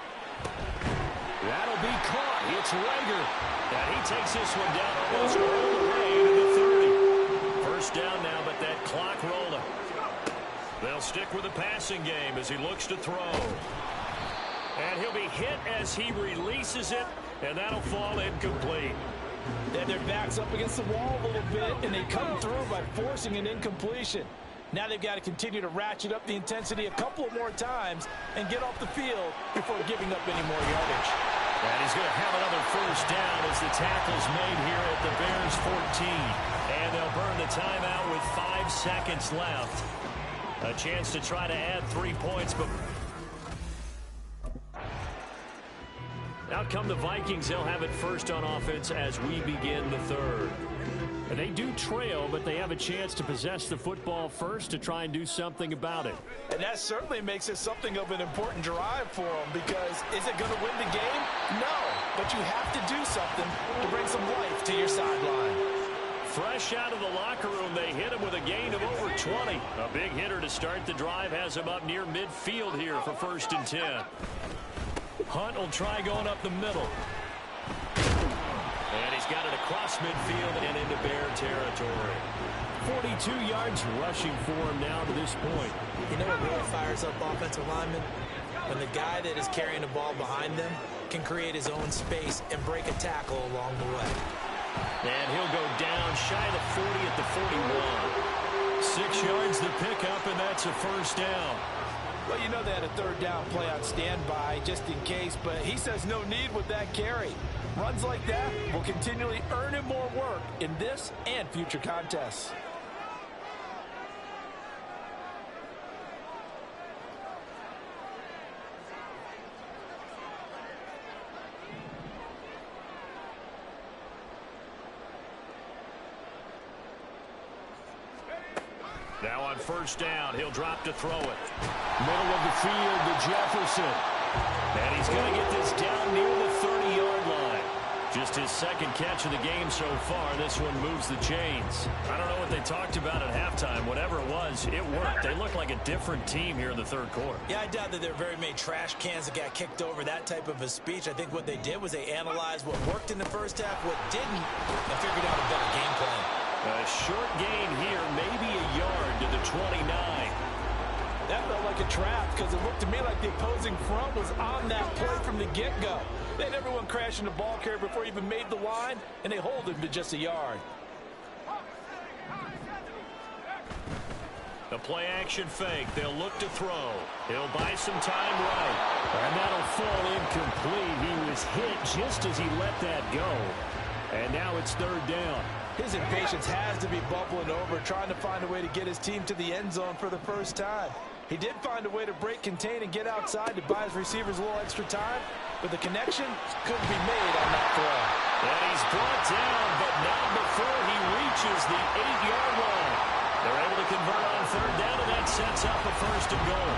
That'll be caught. It's Rager. And he takes this one down almost all the way to the 30. First down now, but that clock rolling. They'll stick with the passing game as he looks to throw. And he'll be hit as he releases it, and that'll fall incomplete. And their back's up against the wall a little bit, and they come through by forcing an incompletion. Now they've got to continue to ratchet up the intensity a couple of more times and get off the field before giving up any more yardage. And he's going to have another first down as the tackle's made here at the Bears 14. And they'll burn the timeout with 5 seconds left. A chance to try to add 3 points, but out come the Vikings. They'll have it first on offense as we begin the 3rd. And they do trail, but they have a chance to possess the football first to try and do something about it. And that certainly makes it something of an important drive for them, because is it going to win the game? No, but you have to do something to bring some life to your sideline. Fresh out of the locker room, they hit him with a gain of over 20. A big hitter to start the drive has him up near midfield here for 1st and 10. Hunt will try going up the middle. And he's got it across midfield and into Bear territory. 42 yards rushing for him now to this point. You know what really fires up offensive linemen? When the guy that is carrying the ball behind them can create his own space and break a tackle along the way. And he'll go down shy of the 40 at the 41. 6 yards the pickup, and that's a first down. Well, you know they had a 3rd down play on standby just in case, but he says no need with that carry. Runs like that will continually earn him more work in this and future contests. Now on first down, he'll drop to throw it. Middle of the field to Jefferson. And he's going to get this down near the 30-yard line. Just his 2nd catch of the game so far. This one moves the chains. I don't know what they talked about at halftime. Whatever it was, it worked. They look like a different team here in the 3rd quarter. Yeah, I doubt that there are very many trash cans that got kicked over that type of a speech. I think what they did was they analyzed what worked in the first half, what didn't, and figured out a better game plan. A short gain here, maybe a yard to the 29. That felt like a trap because it looked to me like the opposing front was on that play from the get-go. They had everyone crashing the ball carrier before he even made the line, and they hold him to just a yard. The play-action fake. They'll look to throw. He'll buy some time right. And that'll fall incomplete. He was hit just as he let that go. And now it's 3rd down. His impatience has to be bubbling over, trying to find a way to get his team to the end zone for the first time. He did find a way to break, contain, and get outside to buy his receivers a little extra time, but the connection couldn't be made on that throw. And he's brought down, but not before he reaches the 8-yard line. They're able to convert on 3rd down, and that sets up a 1st and goal.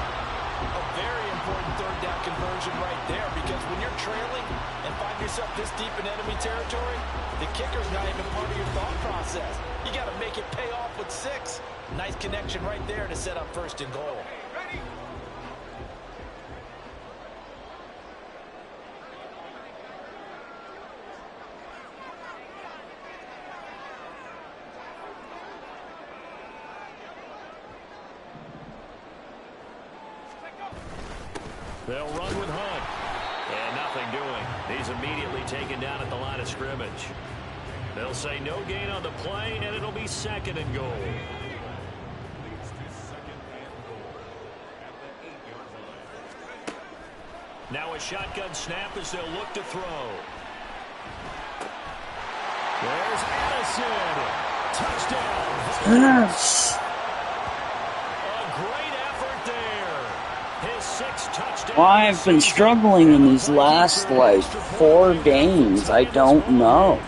A very important 3rd down conversion right there, because when you're trailing and find yourself this deep in enemy territory, the kicker's not even part of your thought process. You got to make it pay off with 6. Nice connection right there to set up 1st and goal. They'll run with Hunt. And nothing doing. He's immediately taken down at the line of scrimmage. They'll say no gain on the play, and it'll be 2nd and goal. Now a shotgun snap as they'll look to throw. There's Addison. Touchdown. Yes. A great effort there. His 6th touchdown. Well, I've been struggling in these last, 4 games. I don't know.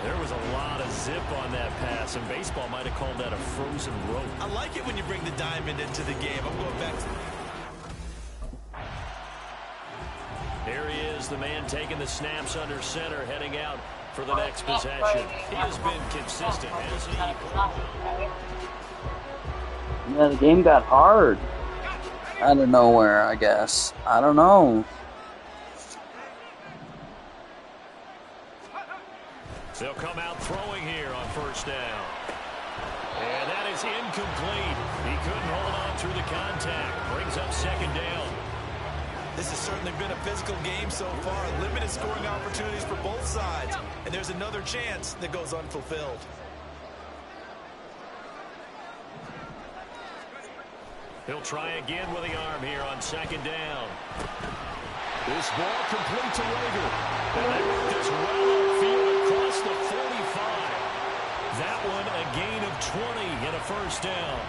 There was a lot of zip on that pass, and baseball might have called that a frozen rope. I like it when you bring the diamond into the game. I'm going back to... Here he is, the man taking the snaps under center, heading out for the next possession. He has been consistent, hasn't he? Yeah, the game got hard. Out of nowhere, I guess. I don't know. They'll come out throwing here on 1st down. And that is incomplete. He couldn't hold on through the contact. Brings up 2nd down. This has certainly been a physical game so far. Limited scoring opportunities for both sides. And there's another chance that goes unfulfilled. He'll try again with the arm here on 2nd down. This ball complete to Rager. And they work this well upfield across the 45. That one a gain of 20 and a 1st down.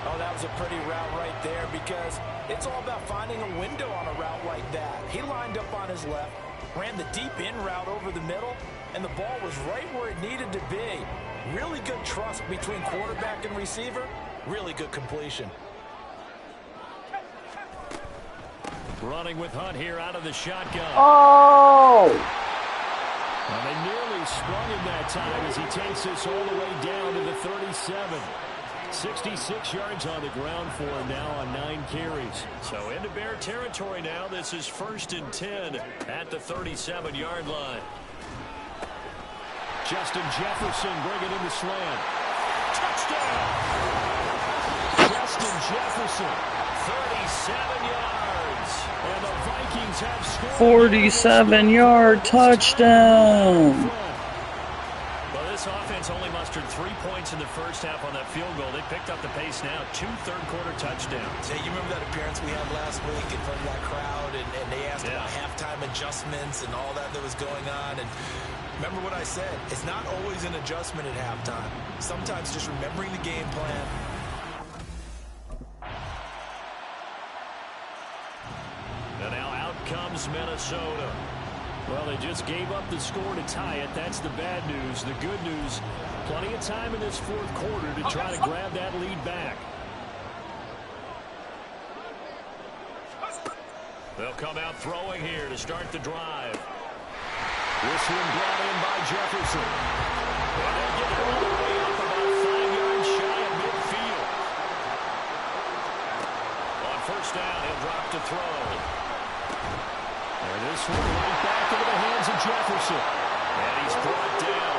Oh, that was a pretty route right there because it's all about finding a window on a route like that. He lined up on his left, ran the deep in route over the middle, and the ball was right where it needed to be. Really good trust between quarterback and receiver. Really good completion. Running with Hunt here out of the shotgun. Oh! And they nearly sprung him that time as he takes this all the way down to the 37. 66 yards on the ground for him now on 9 carries. So into Bear territory now. This is 1st and 10 at the 37-yard line. Justin Jefferson bringing in the slant. Touchdown! Justin Jefferson. 37 yards. And the Vikings have scored. 47-yard touchdown. Well, this offense only mustered 3 points in the 1st half on that field goal. They picked up the pace now. 2 third-quarter touchdowns. Hey, you remember that appearance we had last week in front of that crowd, and they asked about halftime adjustments and all that was going on. And remember what I said. It's not always an adjustment at halftime. Sometimes just remembering the game plan. And now out comes Minnesota. Well, they just gave up the score to tie it. That's the bad news. The good news, plenty of time in this 4th quarter to try to grab that lead back. They'll come out throwing here to start the drive. This one brought in by Jefferson. And they'll get it all the way up about 5 yards shy of midfield. On 1st down, he'll drop to throw. And this one right back into the hands of Jefferson. And he's brought down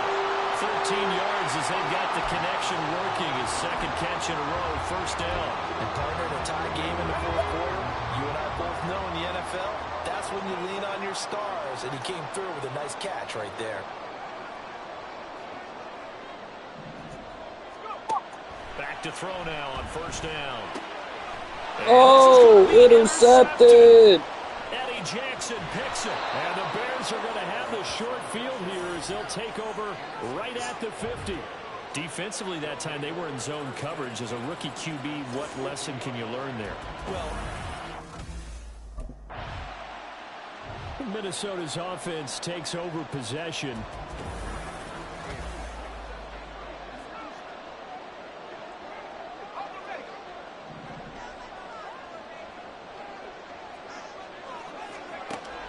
13 yards as they've got the connection working. His 2nd catch in a row, 1st down. And partner, in a tie game in the 4th quarter, you and I both know in the NFL, that's when you lean on your stars. And he came through with a nice catch right there. Back to throw now on 1st down. Oh, intercepted. Eddie Jackson picks it. And the Bears are going to have the short field here as they'll take over right at the 50. Defensively that time, they were in zone coverage. As a rookie QB, what lesson can you learn there? Well, Minnesota's offense takes over possession.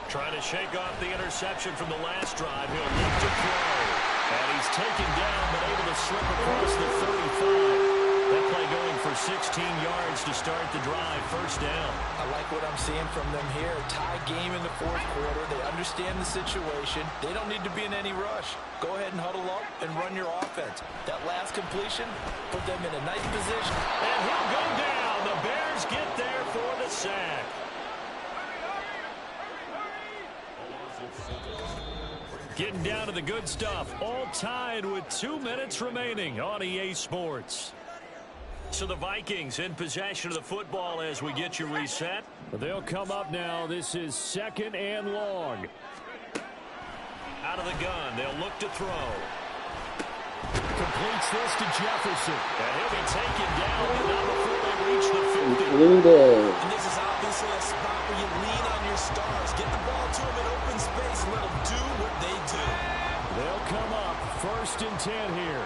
Trying to shake off the interception from the last drive. He'll look to throw. And he's taken down, but able to slip across the 35. That play going for 16 yards to start the drive. 1st down. I like what I'm seeing from them here. Tie game in the 4th quarter. They understand the situation. They don't need to be in any rush. Go ahead and huddle up and run your offense. That last completion put them in a nice position. And he'll go down And the Bears get there for the sack. Getting down to the good stuff. All tied with 2 minutes remaining on EA Sports. So the Vikings in possession of the football as we get you reset. They'll come up now. This is 2nd and long. Out of the gun, they'll look to throw. Completes this to Jefferson. And he'll be taken down, but not before they reach the 50. Included. And this is obviously a spot where you lean on your stars. Get the ball to them in open space and let them do what they do. They'll come up 1st and 10 here.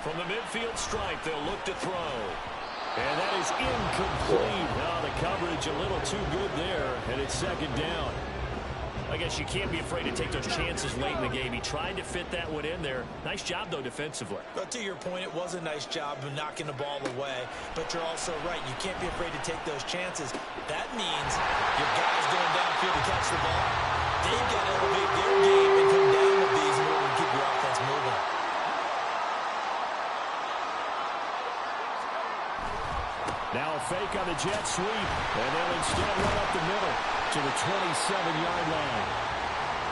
From the midfield stripe, they'll look to throw. And that is incomplete. Now the coverage a little too good there, and it's 2nd down. I guess you can't be afraid to take those chances late in the game. He tried to fit that one in there. Nice job, though, defensively. But to your point, it was a nice job of knocking the ball away. But you're also right. You can't be afraid to take those chances. That means your guys going downfield to catch the ball, they've got to elevate their game and come down with these in order to keep your offense moving. Now a fake on the jet sweep, and they'll instead run up the middle to the 27-yard line.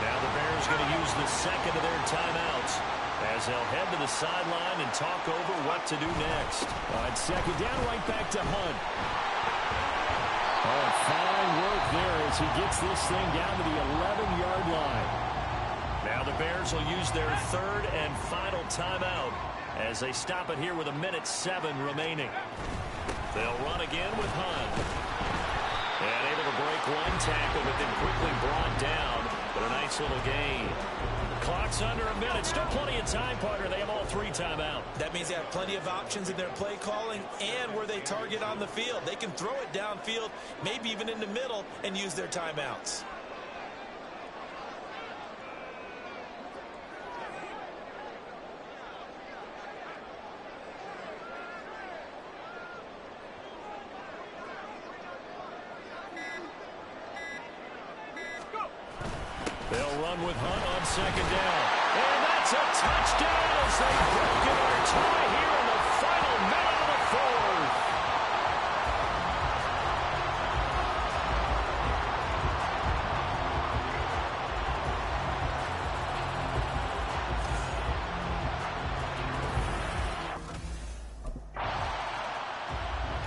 Now the Bears going to use the 2nd of their timeouts as they'll head to the sideline and talk over what to do next. On 2nd down, right back to Hunt. Oh, fine work there as he gets this thing down to the 11-yard line. Now the Bears will use their 3rd and final timeout as they stop it here with 1:07 remaining. They'll run again with Hunt. And able to break one tackle, but then quickly brought down. But a nice little gain. Clock's under a minute. Still plenty of time, partner. They have all 3 timeout. That means they have plenty of options in their play calling and where they target on the field. They can throw it downfield, maybe even in the middle, and use their timeouts. They'll run with Hunt on 2nd down. And that's a touchdown as they've broken our tie here in the final minute of the 4th.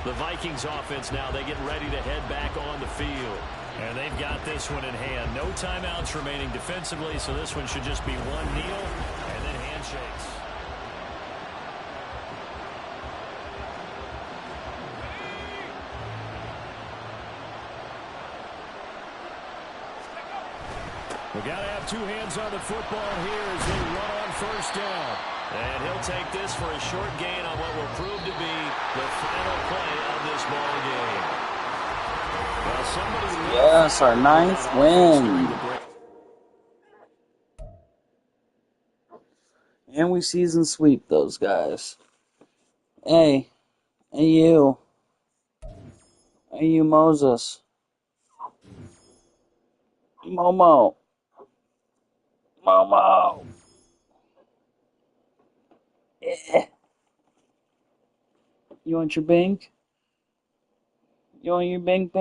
The Vikings offense now, they get ready to head back on the field. And they've got this one in hand. No timeouts remaining defensively, so this one should just be one kneel and then handshakes. We got to have 2 hands on the football here as they run on 1st down. And he'll take this for a short gain on what will prove to be the final play of this ball game. Well, yes, our 9th win. And we season sweep those guys. Hey you. Hey you, Moses. Momo. Eh. You want your bink? You want your bink?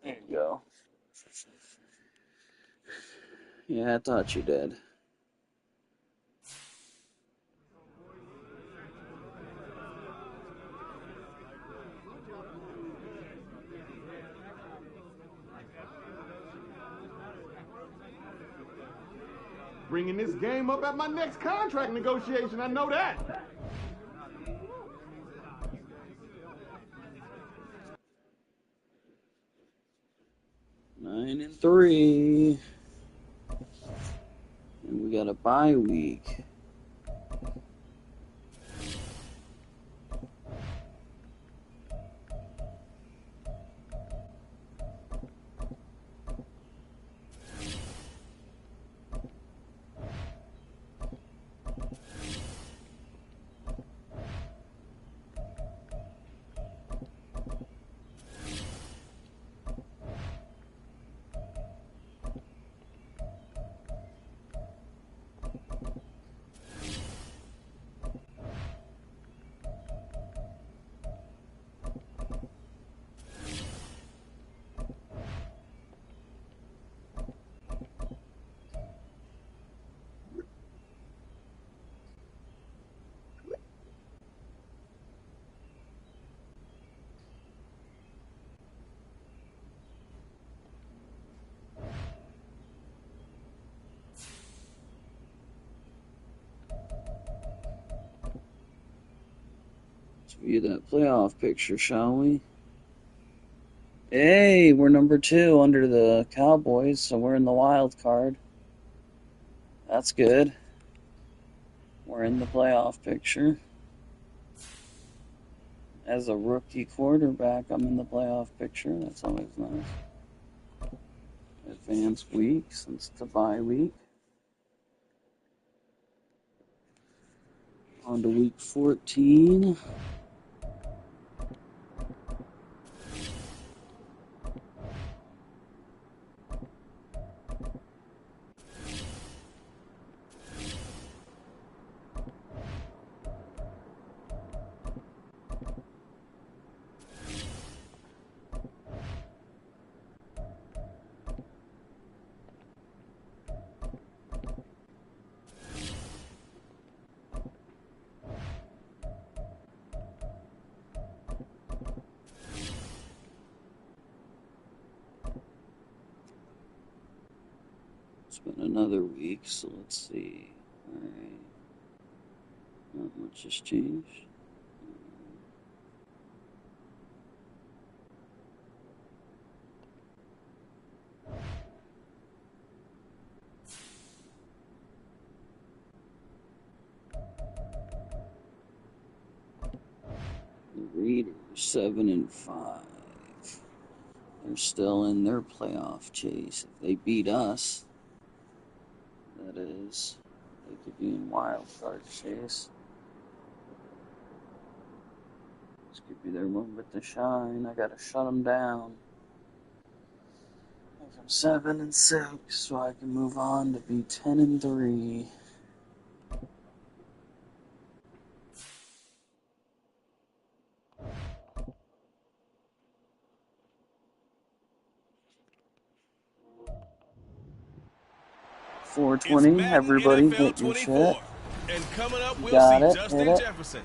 There you go. Yeah, I thought you did. Bringing this game up at my next contract negotiation, I know that. Nine and 3. And we got a bye week. View that playoff picture, shall we? Hey, we're number 2 under the Cowboys, so we're in the wild card. That's good. We're in the playoff picture. As a rookie quarterback, I'm in the playoff picture. That's always nice. Advanced week since it's a bye week. On to week 14. It's been another week, so let's see. Alright. Not much has changed. The Raiders 7-5. They're still in their playoff chase. If they beat us, that is, they could be in wild card chase. This could be their moment to shine. I gotta shut them down. I'm 7-6, so I can move on to be 10-3. $420. Everybody hit your shit. And coming up, we'll Got see it. Justin Jefferson.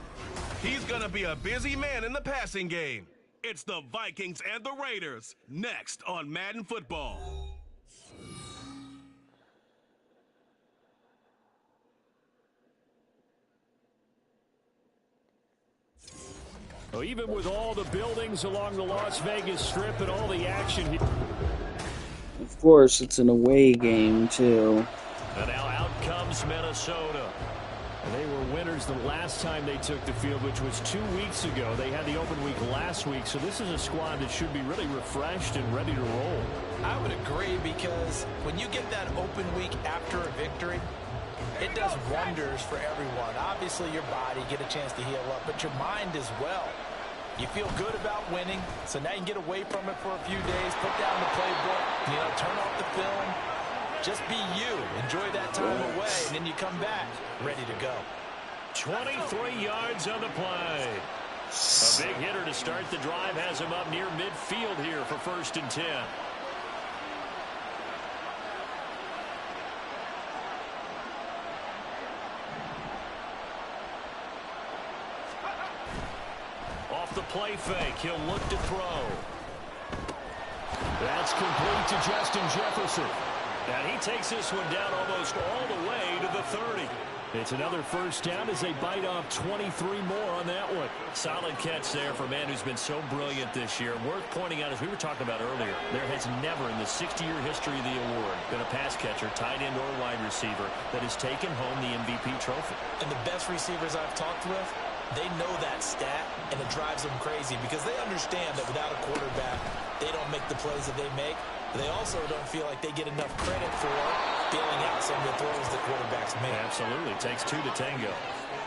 He's going to be a busy man in the passing game. It's the Vikings and the Raiders next on Madden Football. Well, even with all the buildings along the Las Vegas Strip and all the action here. Of course, it's an away game, too. And now out comes Minnesota. And they were winners the last time they took the field, which was 2 weeks ago. They had the open week last week, so this is a squad that should be really refreshed and ready to roll. I would agree, because when you get that open week after a victory, it does wonders for everyone. Obviously, your body get a chance to heal up, but your mind as well. You feel good about winning, so now you can get away from it for a few days, put down the playbook, turn off the film. Just be you. Enjoy that time away, and then you come back ready to go. 23 yards on the play. A big hitter to start the drive has him up near midfield here for 1st and 10. Off the play fake, he'll look to throw. That's complete to Justin Jefferson. And he takes this one down almost all the way to the 30. It's another 1st down as they bite off 23 more on that one. Solid catch there for a man who's been so brilliant this year. Worth pointing out, as we were talking about earlier, there has never in the 60-year history of the award been a pass catcher, tight end, or wide receiver that has taken home the MVP trophy. And the best receivers I've talked with, they know that stat, and it drives them crazy because they understand that without a quarterback, they don't make the plays that they make. They also don't feel like they get enough credit for bailing out some of the throws that quarterbacks make. Absolutely. Takes 2 to tango.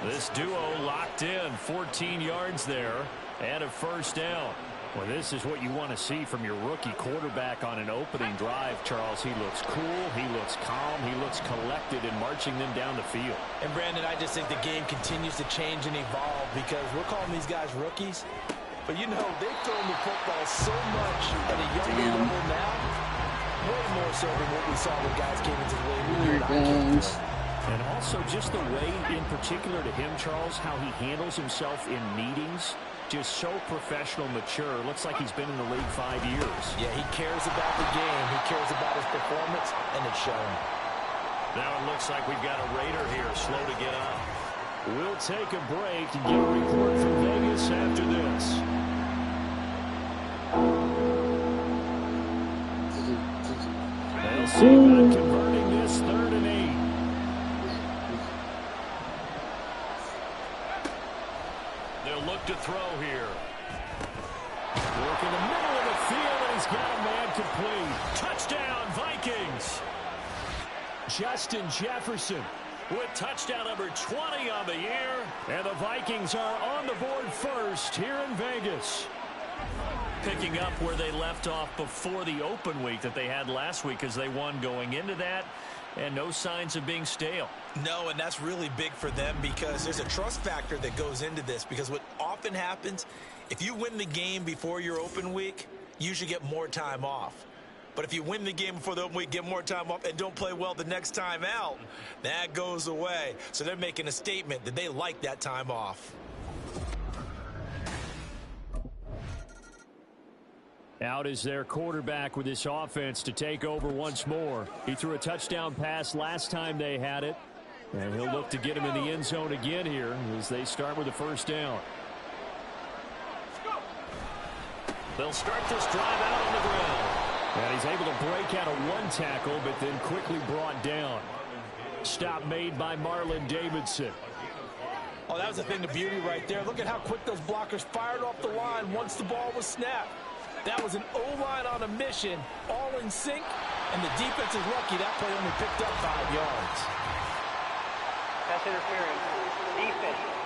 This duo locked in. 14 yards there and a 1st down. Well, this is what you want to see from your rookie quarterback on an opening drive, Charles. He looks cool. He looks calm. He looks collected in marching them down the field. And, Brandon, I just think the game continues to change and evolve because we're calling these guys rookies. But, they've thrown the football so much at a younger level now. Way more so than what we saw when guys came into the league. And also just the way, in particular to him, Charles, how he handles himself in meetings. Just so professional, mature. Looks like he's been in the league 5 years. Yeah, he cares about the game. He cares about his performance, and it's showing. Now it looks like we've got a Raider here, slow to get up. We'll take a break and get a report from Vegas after this. They'll see about converting this 3rd and 8. They'll look to throw here. Work in the middle of the field, and he's got a man complete. Touchdown, Vikings. Justin Jefferson with touchdown number 20 on the year. And the Vikings are on the board first here in Vegas. Picking up where they left off before the open week that they had last week, as they won going into that. And no signs of being stale. No, and that's really big for them because there's a trust factor that goes into this. Because what often happens, if you win the game before your open week, you should get more time off. But if you win the game before the open week, get more time off, and don't play well the next time out, that goes away. So they're making a statement that they like that time off. Out is their quarterback with this offense to take over once more. He threw a touchdown pass last time they had it. And he'll look to get him in the end zone again here as they start with a 1st down. They'll start this drive out on the ground. And he's able to break out of 1 tackle, but then quickly brought down. Stop made by Marlon Davidson. Oh, that was a thing of beauty right there. Look at how quick those blockers fired off the line once the ball was snapped. That was an O-line on a mission, all in sync, and the defense is lucky that play only picked up 5 yards. Pass interference. Defense.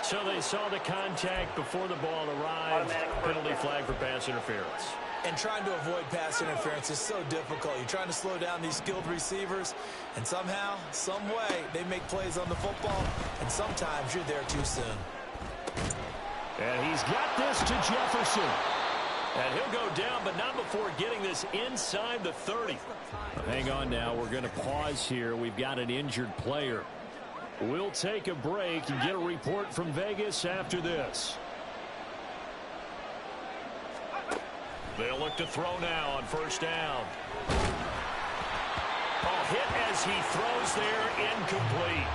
So they saw the contact before the ball arrived. Penalty flag for pass interference. And trying to avoid pass interference is so difficult. You're trying to slow down these skilled receivers, and somehow, some way, they make plays on the football, and sometimes you're there too soon. And he's got this to Jefferson. And he'll go down, but not before getting this inside the 30. Hang on now. We're going to pause here. We've got an injured player. We'll take a break and get a report from Vegas after this. They'll look to throw now on 1st down. A hit as he throws there, incomplete.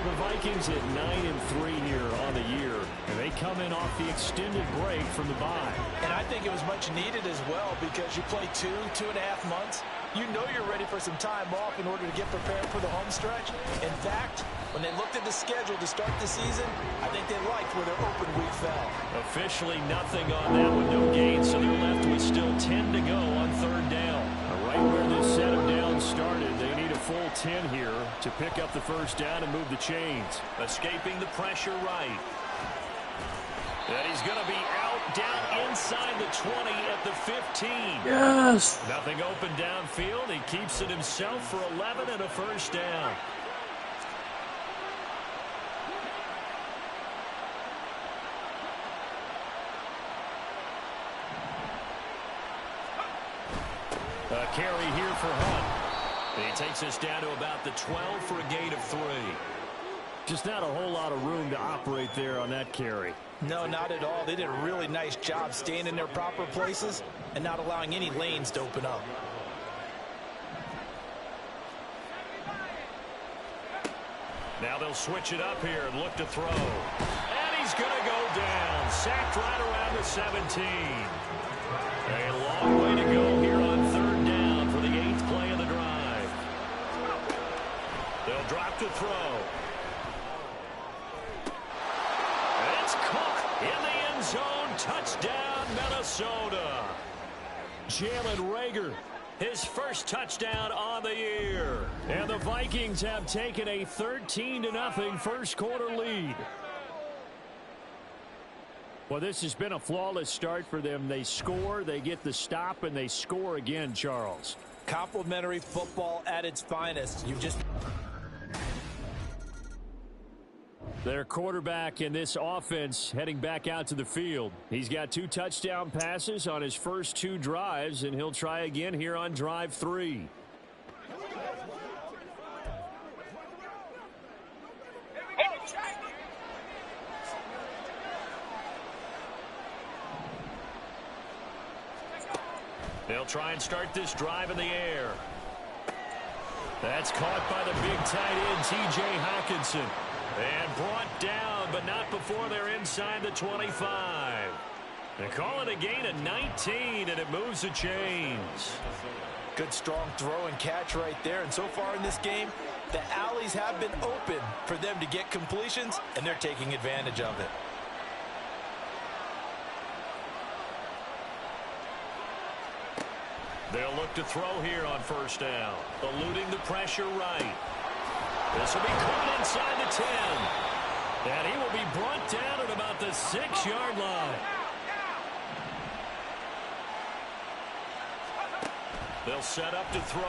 The Vikings at 9-3 here on the year, and they come in off the extended break from the bye. And I think it was much needed as well because you play 2.5 months. You know you're ready for some time off in order to get prepared for the home stretch. In fact, when they looked at the schedule to start the season, I think they liked where their open week fell. Officially nothing on that with no gain, so they're left with still 10 to go on 3rd down. Right where this set of downs started, they need a full 10 here to pick up the 1st down and move the chains. Escaping the pressure right. And he's going to be out down inside the 20 at the 15. Yes. Nothing open downfield. He keeps it himself for 11 and a 1st down. A carry here for Hunt. He takes us down to about the 12 for a gain of 3. Just not a whole lot of room to operate there on that carry. No, not at all. They did a really nice job staying in their proper places and not allowing any lanes to open up. Now they'll switch it up here and look to throw. And he's going to go down. Sacked right around the 17. A long way to go here on 3rd down for the 8th play of the drive. They'll drop to throw. And it's caught in the end zone. Touchdown, Minnesota. Jalen Reagor, his first touchdown on the year. And the Vikings have taken a 13-0 first quarter lead. Well, this has been a flawless start for them. They score, they get the stop, and they score again, Charles. Complimentary football at its finest. You just... Their quarterback in this offense heading back out to the field. He's got 2 touchdown passes on his first 2 drives, and he'll try again here on drive 3. They'll try and start this drive in the air. That's caught by the big tight end, T.J. Hawkinson. And brought down, but not before they're inside the 25. They call it a gain of 19, and it moves the chains. Good, strong throw and catch right there. And so far in this game, the alleys have been open for them to get completions, and they're taking advantage of it. They'll look to throw here on first down. Eluding the pressure right. This will be caught inside the 10. And he will be brought down at about the 6-yard line. They'll set up to throw.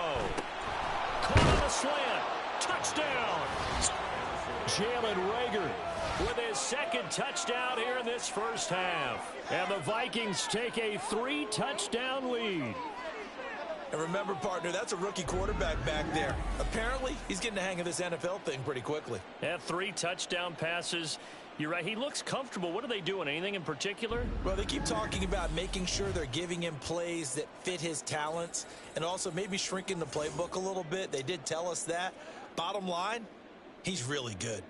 Caught on a slant. Touchdown. Jalen Reagor with his second touchdown here in this first half. And the Vikings take a 3-touchdown lead. And remember, partner, that's a rookie quarterback back there. Apparently, he's getting the hang of this NFL thing pretty quickly. Had 3 touchdown passes. You're right. He looks comfortable. What are they doing? Anything in particular? Well, they keep talking about making sure they're giving him plays that fit his talents and also maybe shrinking the playbook a little bit. They did tell us that. Bottom line, he's really good.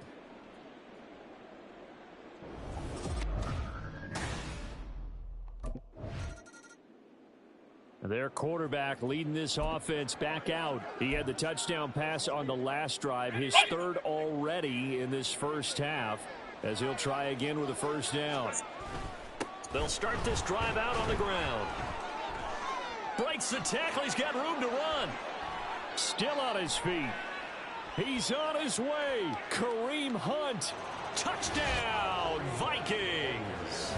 Their quarterback leading this offense back out. He had the touchdown pass on the last drive, his 3rd already in this first half, as he'll try again with a first down. They'll start this drive out on the ground. Breaks the tackle. He's got room to run. Still on his feet. He's on his way. Kareem Hunt. Touchdown, Vikings.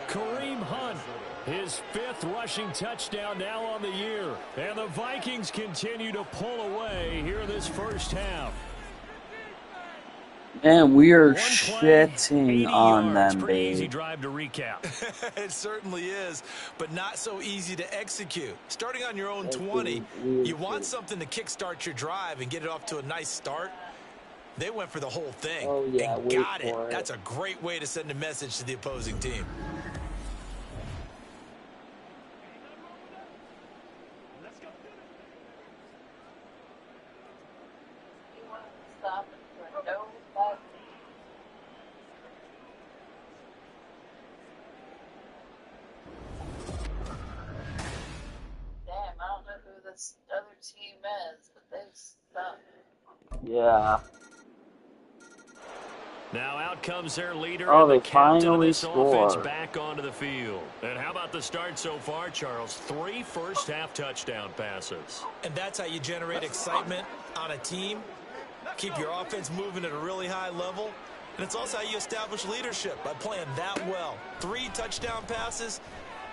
Kareem Hunt, his 5th rushing touchdown now on the year. And the Vikings continue to pull away here in this first half. Man, we are shitting on them, pretty easy babe. drive to recap. It certainly is, but not so easy to execute. Starting on your own 20, you want something to kickstart your drive and get it off to a nice start. They went for the whole thing and got it. That's a great way to send a message to the opposing team. This other team is, but they've stopped. Yeah. Now out comes their leader. Oh, and the they captain of finally this offense score. back onto the field. And how about the start so far, Charles? 3 first-half touchdown passes. And that's how you generate excitement on a team, keep your offense moving at a really high level, and it's also how you establish leadership by playing that well. 3 touchdown passes,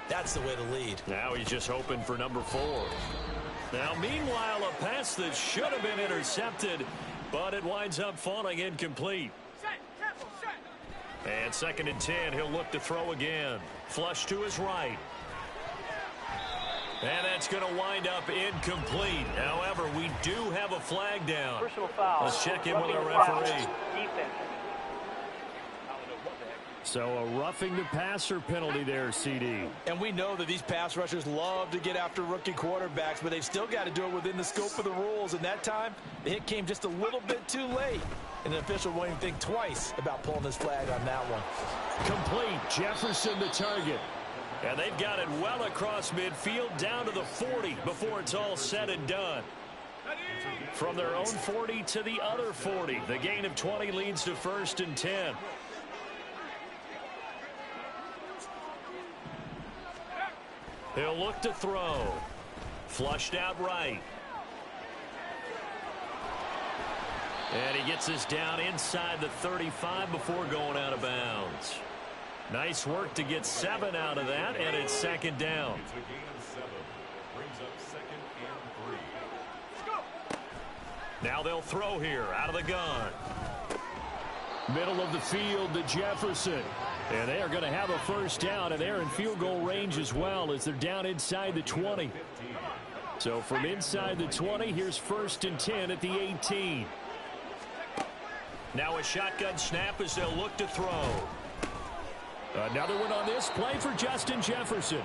that's the way to lead. Now he's just hoping for number 4. Now, meanwhile, a pass that should have been intercepted, but it winds up falling incomplete. And 2nd and 10, he'll look to throw again. Flush to his right. And that's going to wind up incomplete. However, we do have a flag down. Personal foul. Let's check in with our referee. Defense. So a roughing the passer penalty there, CD. And we know that these pass rushers love to get after rookie quarterbacks, but they've still got to do it within the scope of the rules. And that time, the hit came just a little bit too late. And the official won't even think twice about pulling his flag on that one. Complete. Jefferson the target. And they've got it well across midfield down to the 40 before it's all said and done. From their own 40 to the other 40. The gain of 20 leads to 1st and 10. He'll look to throw. Flushed out right. And he gets us down inside the 35 before going out of bounds. Nice work to get 7 out of that, and it's 2nd down. It's a gain of 7. Brings up 2nd and 3. Now they'll throw here out of the gun. Middle of the field to Jefferson. And they are going to have a first down, and they're in field goal range as well as they're down inside the 20. So from inside the 20, here's 1st and 10 at the 18. Now a shotgun snap as they'll look to throw. Another one on this play for Justin Jefferson.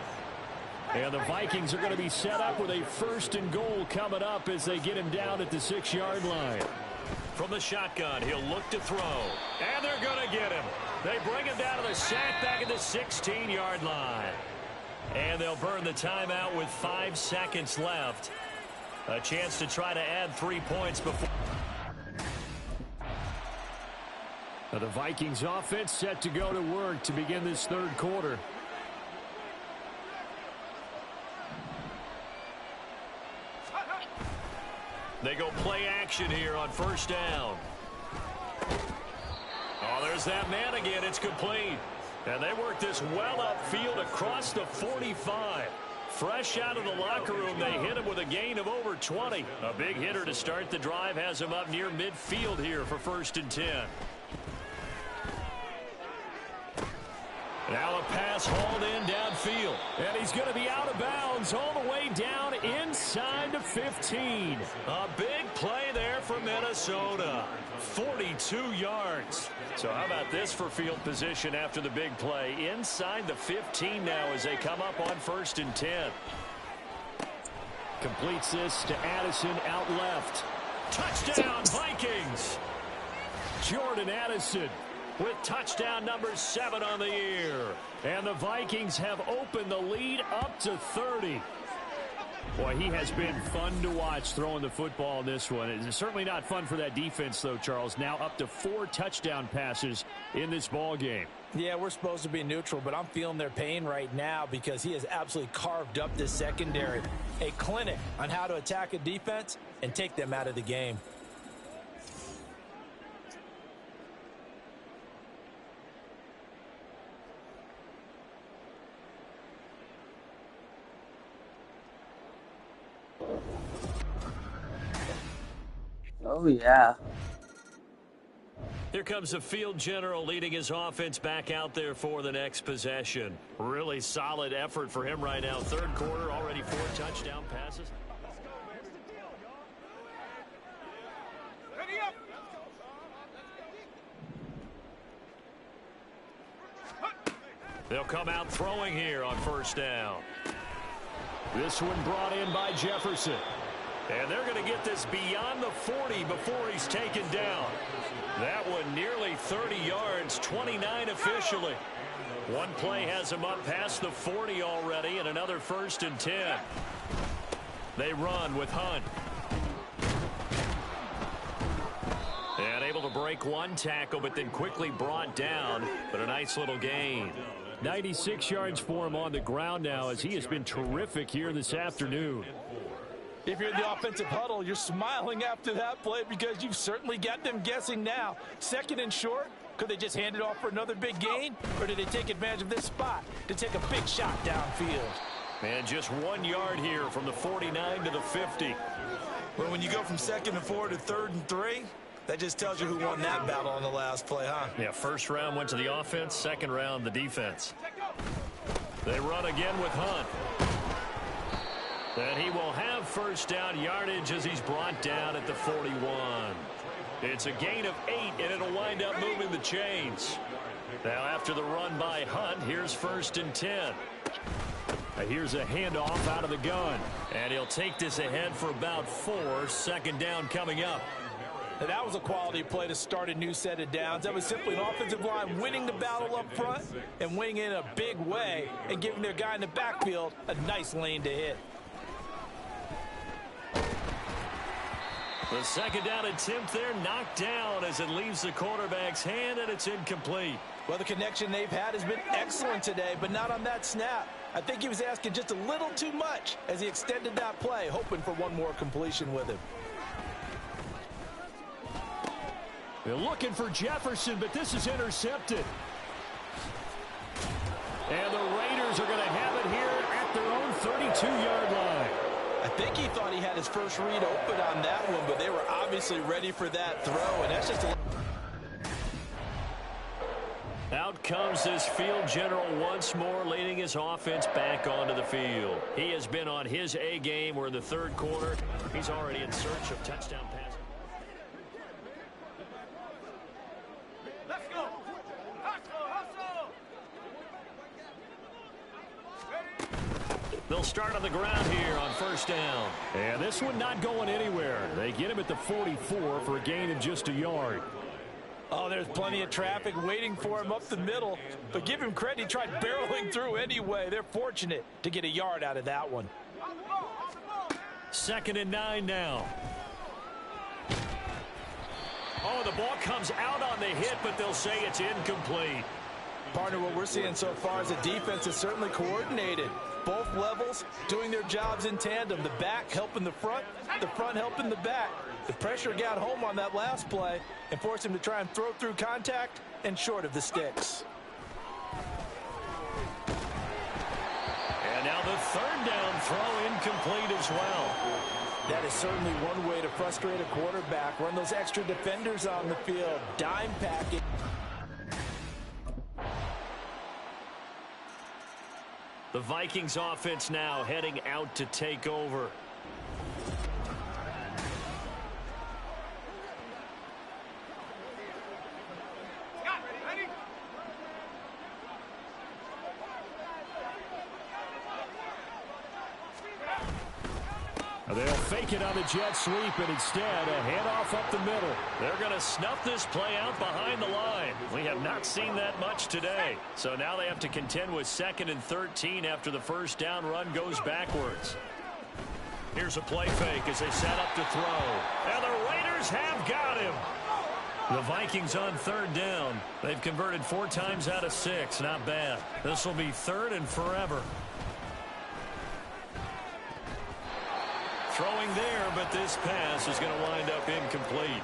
And the Vikings are going to be set up with a 1st and goal coming up as they get him down at the 6-yard line. From the shotgun, he'll look to throw. And they're going to get him. They bring him down to the sack back at the 16-yard line. And they'll burn the timeout with 5 seconds left. A chance to try to add 3 points before. Now the Vikings offense set to go to work to begin this 3rd quarter. They go play action here on 1st down. Oh, there's that man again. It's complete. And they work this well upfield across the 45. Fresh out of the locker room, they hit him with a gain of over 20. A big hitter to start the drive has him up near midfield here for 1st and 10. Now a pass hauled in downfield. And he's going to be out of bounds all the way down inside the 15. A big play there for Minnesota. 42 yards. So how about this for field position after the big play? Inside the 15 now as they come up on 1st and 10. Completes this to Addison out left. Touchdown, Vikings. Jordan Addison with touchdown number 7 on the year. And the Vikings have opened the lead up to 30. Boy, he has been fun to watch throwing the football in this one. It's certainly not fun for that defense, though, Charles. Now up to 4 touchdown passes in this ball game. Yeah, we're supposed to be neutral, but I'm feeling their pain right now because he has absolutely carved up this secondary. A clinic on how to attack a defense and take them out of the game. Oh, yeah. Here comes the field general leading his offense back out there for the next possession. Really solid effort for him right now. 3rd quarter, already 4 touchdown passes. They'll come out throwing here on 1st down. This one brought in by Jefferson. And they're going to get this beyond the 40 before he's taken down. That one nearly 30 yards, 29 officially. One play has him up past the 40 already, and another 1st and 10. They run with Hunt. And able to break one tackle, but then quickly brought down. But a nice little gain. 96 yards for him on the ground now as he has been terrific here this afternoon. If you're in the offensive huddle, you're smiling after that play because you've certainly got them guessing now. 2nd and short, could they just hand it off for another big gain? Or did they take advantage of this spot to take a big shot downfield? And just 1 yard here from the 49 to the 50. Well, when you go from 2nd and 4 to 3rd and 3, that just tells you who won that battle on the last play, huh? Yeah, 1st round went to the offense, 2nd round the defense. They run again with Hunt. And he will have 1st down yardage as he's brought down at the 41. It's a gain of 8, and it'll wind up moving the chains. Now after the run by Hunt, here's 1st and 10. Here's a handoff out of the gun. And he'll take this ahead for about 4. 2nd down coming up. Now that was a quality play to start a new set of downs. That was simply an offensive line winning the battle up front and winning in a big way and giving their guy in the backfield a nice lane to hit. The 2nd down attempt there knocked down as it leaves the quarterback's hand, and it's incomplete. Well, the connection they've had has been excellent today, but not on that snap. I think he was asking just a little too much as he extended that play, hoping for one more completion with him. They're looking for Jefferson, but this is intercepted. And the Raiders are going to have it here at their own 32-yard line. I think he thought he had his first read open on that one, but they were obviously ready for that throw, and that's just a... Out comes this field general once more, leading his offense back onto the field. He has been on his A game. We're in the 3rd quarter. He's already in search of touchdown passes. Let's go. Hustle, hustle. They'll start on the ground here on first down. And this one not going anywhere. They get him at the 44 for a gain of just a yard. Oh, there's plenty of traffic waiting for him up the middle. But give him credit, he tried barreling through anyway. They're fortunate to get a yard out of that one. 2nd and 9 now. Oh, the ball comes out on the hit, but they'll say it's incomplete. Partner, what we're seeing so far is the defense is certainly coordinated. Both levels doing their jobs in tandem. The back helping the front helping the back. The pressure got home on that last play and forced him to try and throw through contact and short of the sticks. And now the 3rd down throw incomplete as well. That is certainly one way to frustrate a quarterback. Run those extra defenders on the field. Dime package. The Vikings offense now heading out to take over. They'll fake it on the jet sweep, and instead a handoff up the middle. They're going to snuff this play out behind the line. We have not seen that much today. So now they have to contend with 2nd and 13 after the first down run goes backwards. Here's a play fake as they set up to throw. And the Raiders have got him. The Vikings on 3rd down. They've converted 4 times out of 6. Not bad. This will be 3rd and forever. Throwing there, but this pass is going to wind up incomplete.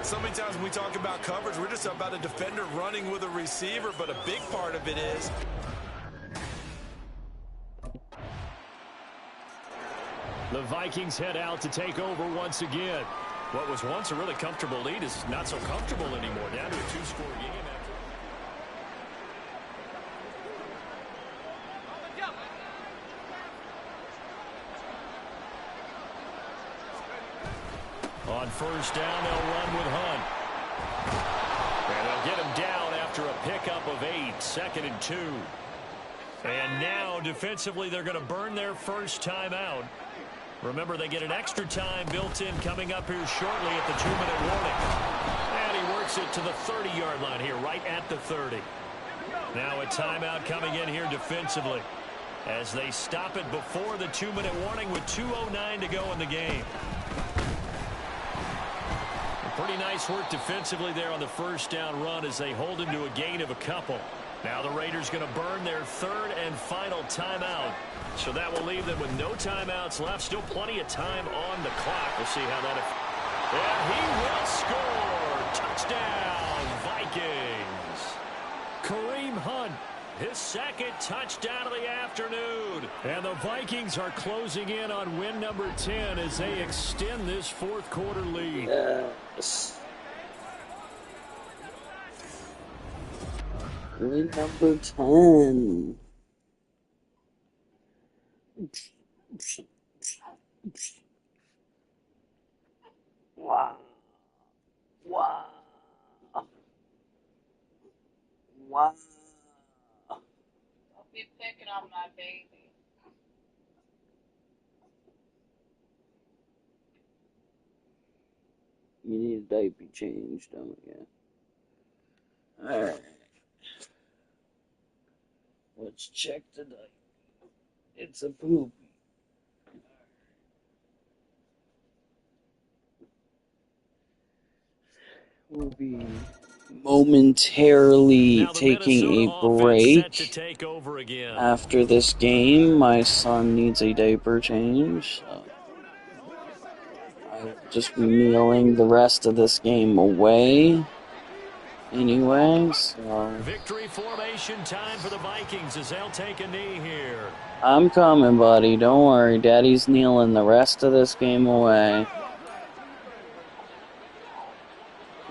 So many times when we talk about coverage, we're just about a defender running with a receiver, but a big part of it is the Vikings head out to take over once again. What was once a really comfortable lead is not so comfortable anymore. Down to a 2-score game. On first down, they'll run with Hunt. And they'll get him down after a pickup of 8, 2nd and 2. And now, defensively, they're going to burn their first time out. Remember, they get an extra time built in coming up here shortly at the 2-minute warning. And he works it to the 30-yard line here, right at the 30. Now a timeout coming in here defensively as they stop it before the 2-minute warning with 2:09 to go in the game. Pretty nice work defensively there on the first down run as they hold him to a gain of a couple. Now the Raiders going to burn their 3rd and final timeout. So that will leave them with no timeouts left. Still plenty of time on the clock. We'll see how that... And he will score! Touchdown, Vikings! Kareem Hunt, his 2nd touchdown of the afternoon. And the Vikings are closing in on win number 10 as they extend this 4th quarter lead. Yes. Win number 10. Wow. Wow. Wow. Don't be picking on my baby. You need a diaper change, don't you? Alright. Let's check the diaper. It's a poopy. We'll be momentarily taking a break after this game. My son needs a diaper change, so I'll just be kneeling the rest of this game away anyway, so victory formation time for the Vikings as they'll take a knee here. I'm coming, buddy. Don't worry. Daddy's kneeling the rest of this game away.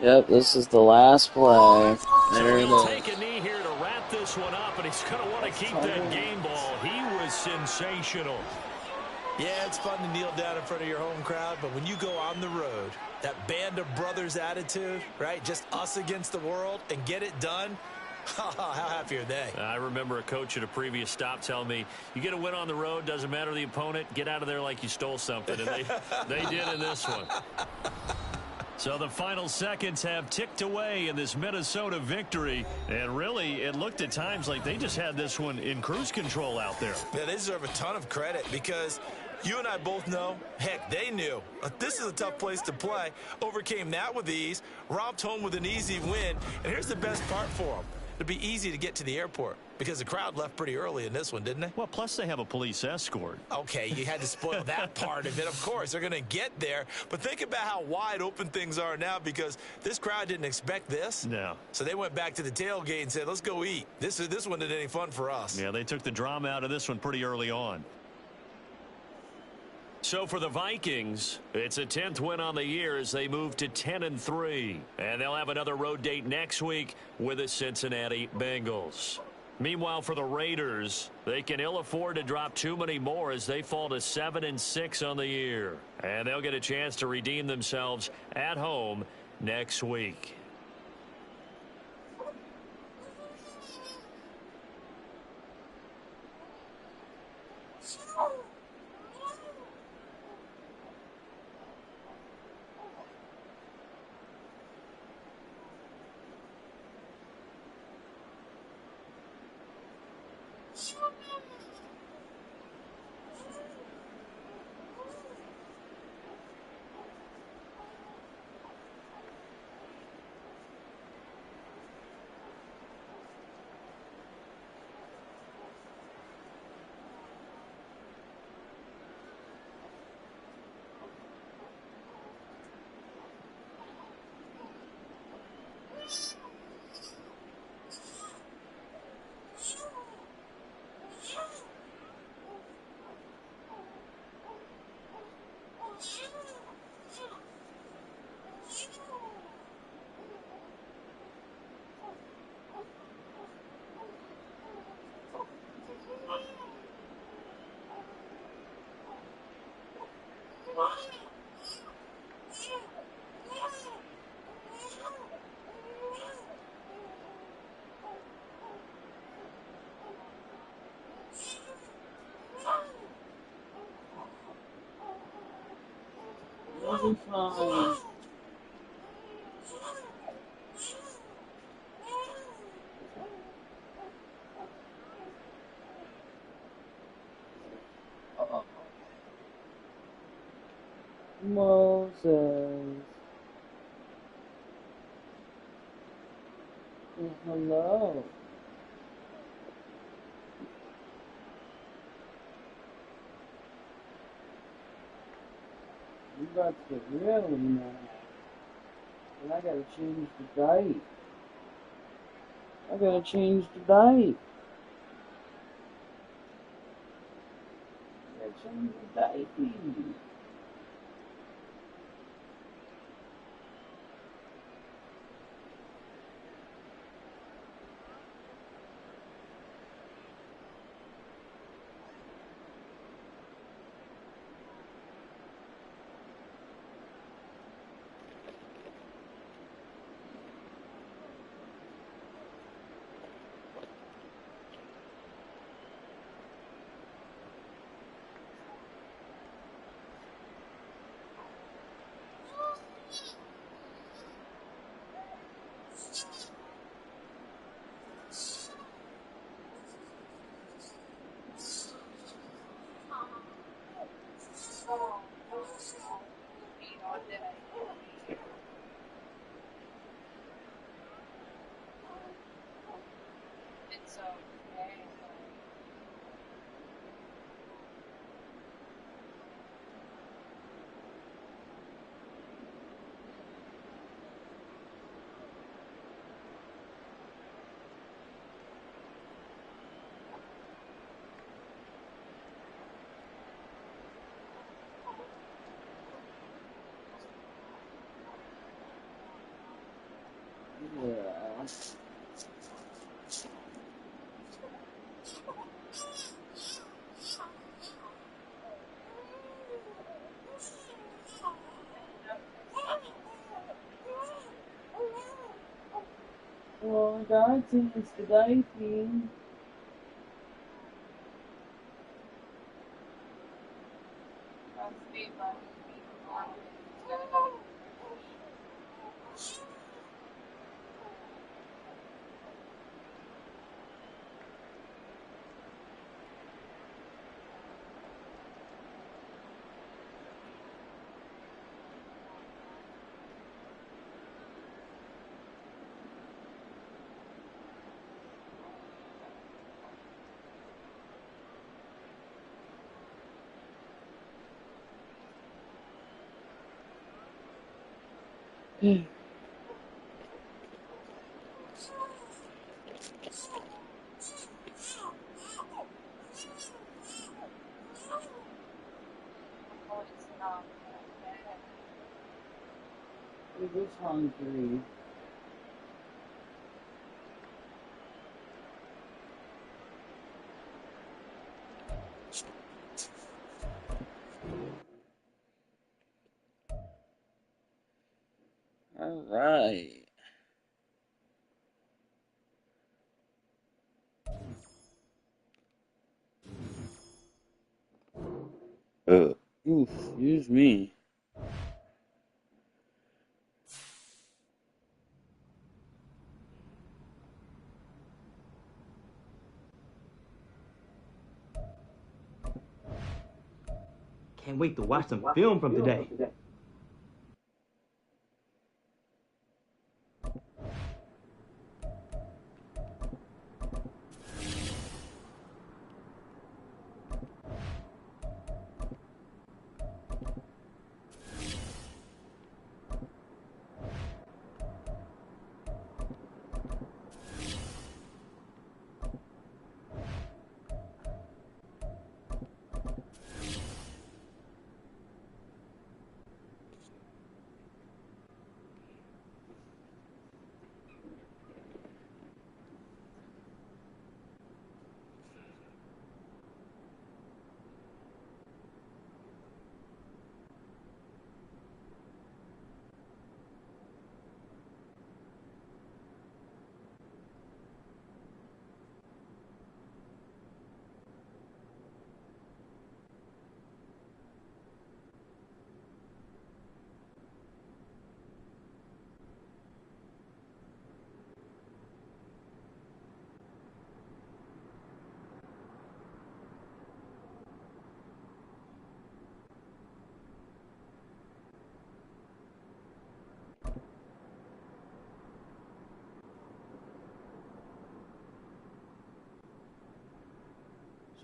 Yep, this is the last play. There it is. Take a knee here to wrap this one up, and he's going to want to keep that game ball. He was sensational. Yeah, it's fun to kneel down in front of your home crowd, but when you go on the road, that band of brothers attitude, right? Just us against the world and get it done. How happy are they? I remember a coach at a previous stop telling me, you get a win on the road, doesn't matter the opponent, get out of there like you stole something. And they did in this one. So the final seconds have ticked away in this Minnesota victory. And really, it looked at times like they just had this one in cruise control out there. Yeah, they deserve a ton of credit because you and I both know, heck, they knew. This is a tough place to play. Overcame that with ease, romped home with an easy win. And here's the best part for them. It'd be easy to get to the airport because the crowd left pretty early in this one, didn't they? Well, plus they have a police escort. Okay, you had to spoil that part of it. Of course, they're going to get there. But think about how wide open things are now because this crowd didn't expect this. No. So they went back to the tailgate and said, let's go eat. This one isn't any fun for us. Yeah, they took the drama out of this one pretty early on. So for the Vikings, it's a 10th win on the year as they move to 10-3. And they'll have another road date next week with the Cincinnati Bengals. Meanwhile, for the Raiders, they can ill afford to drop too many more as they fall to 7-6 on the year. And they'll get a chance to redeem themselves at home next week. We'll be fine. Moses. Hello. You got to get really mad. And I gotta change the diet. I gotta change the diet. I gotta change the diet. Yeah. Oh, dati, spaghetti. He was hungry. All right. Oof, excuse me. Can't wait to watch some film from today.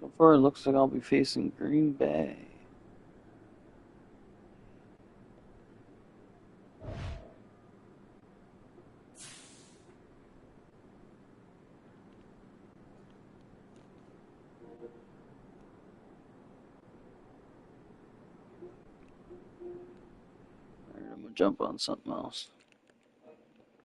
So far, it looks like I'll be facing Green Bay. Alright, I'm gonna jump on something else.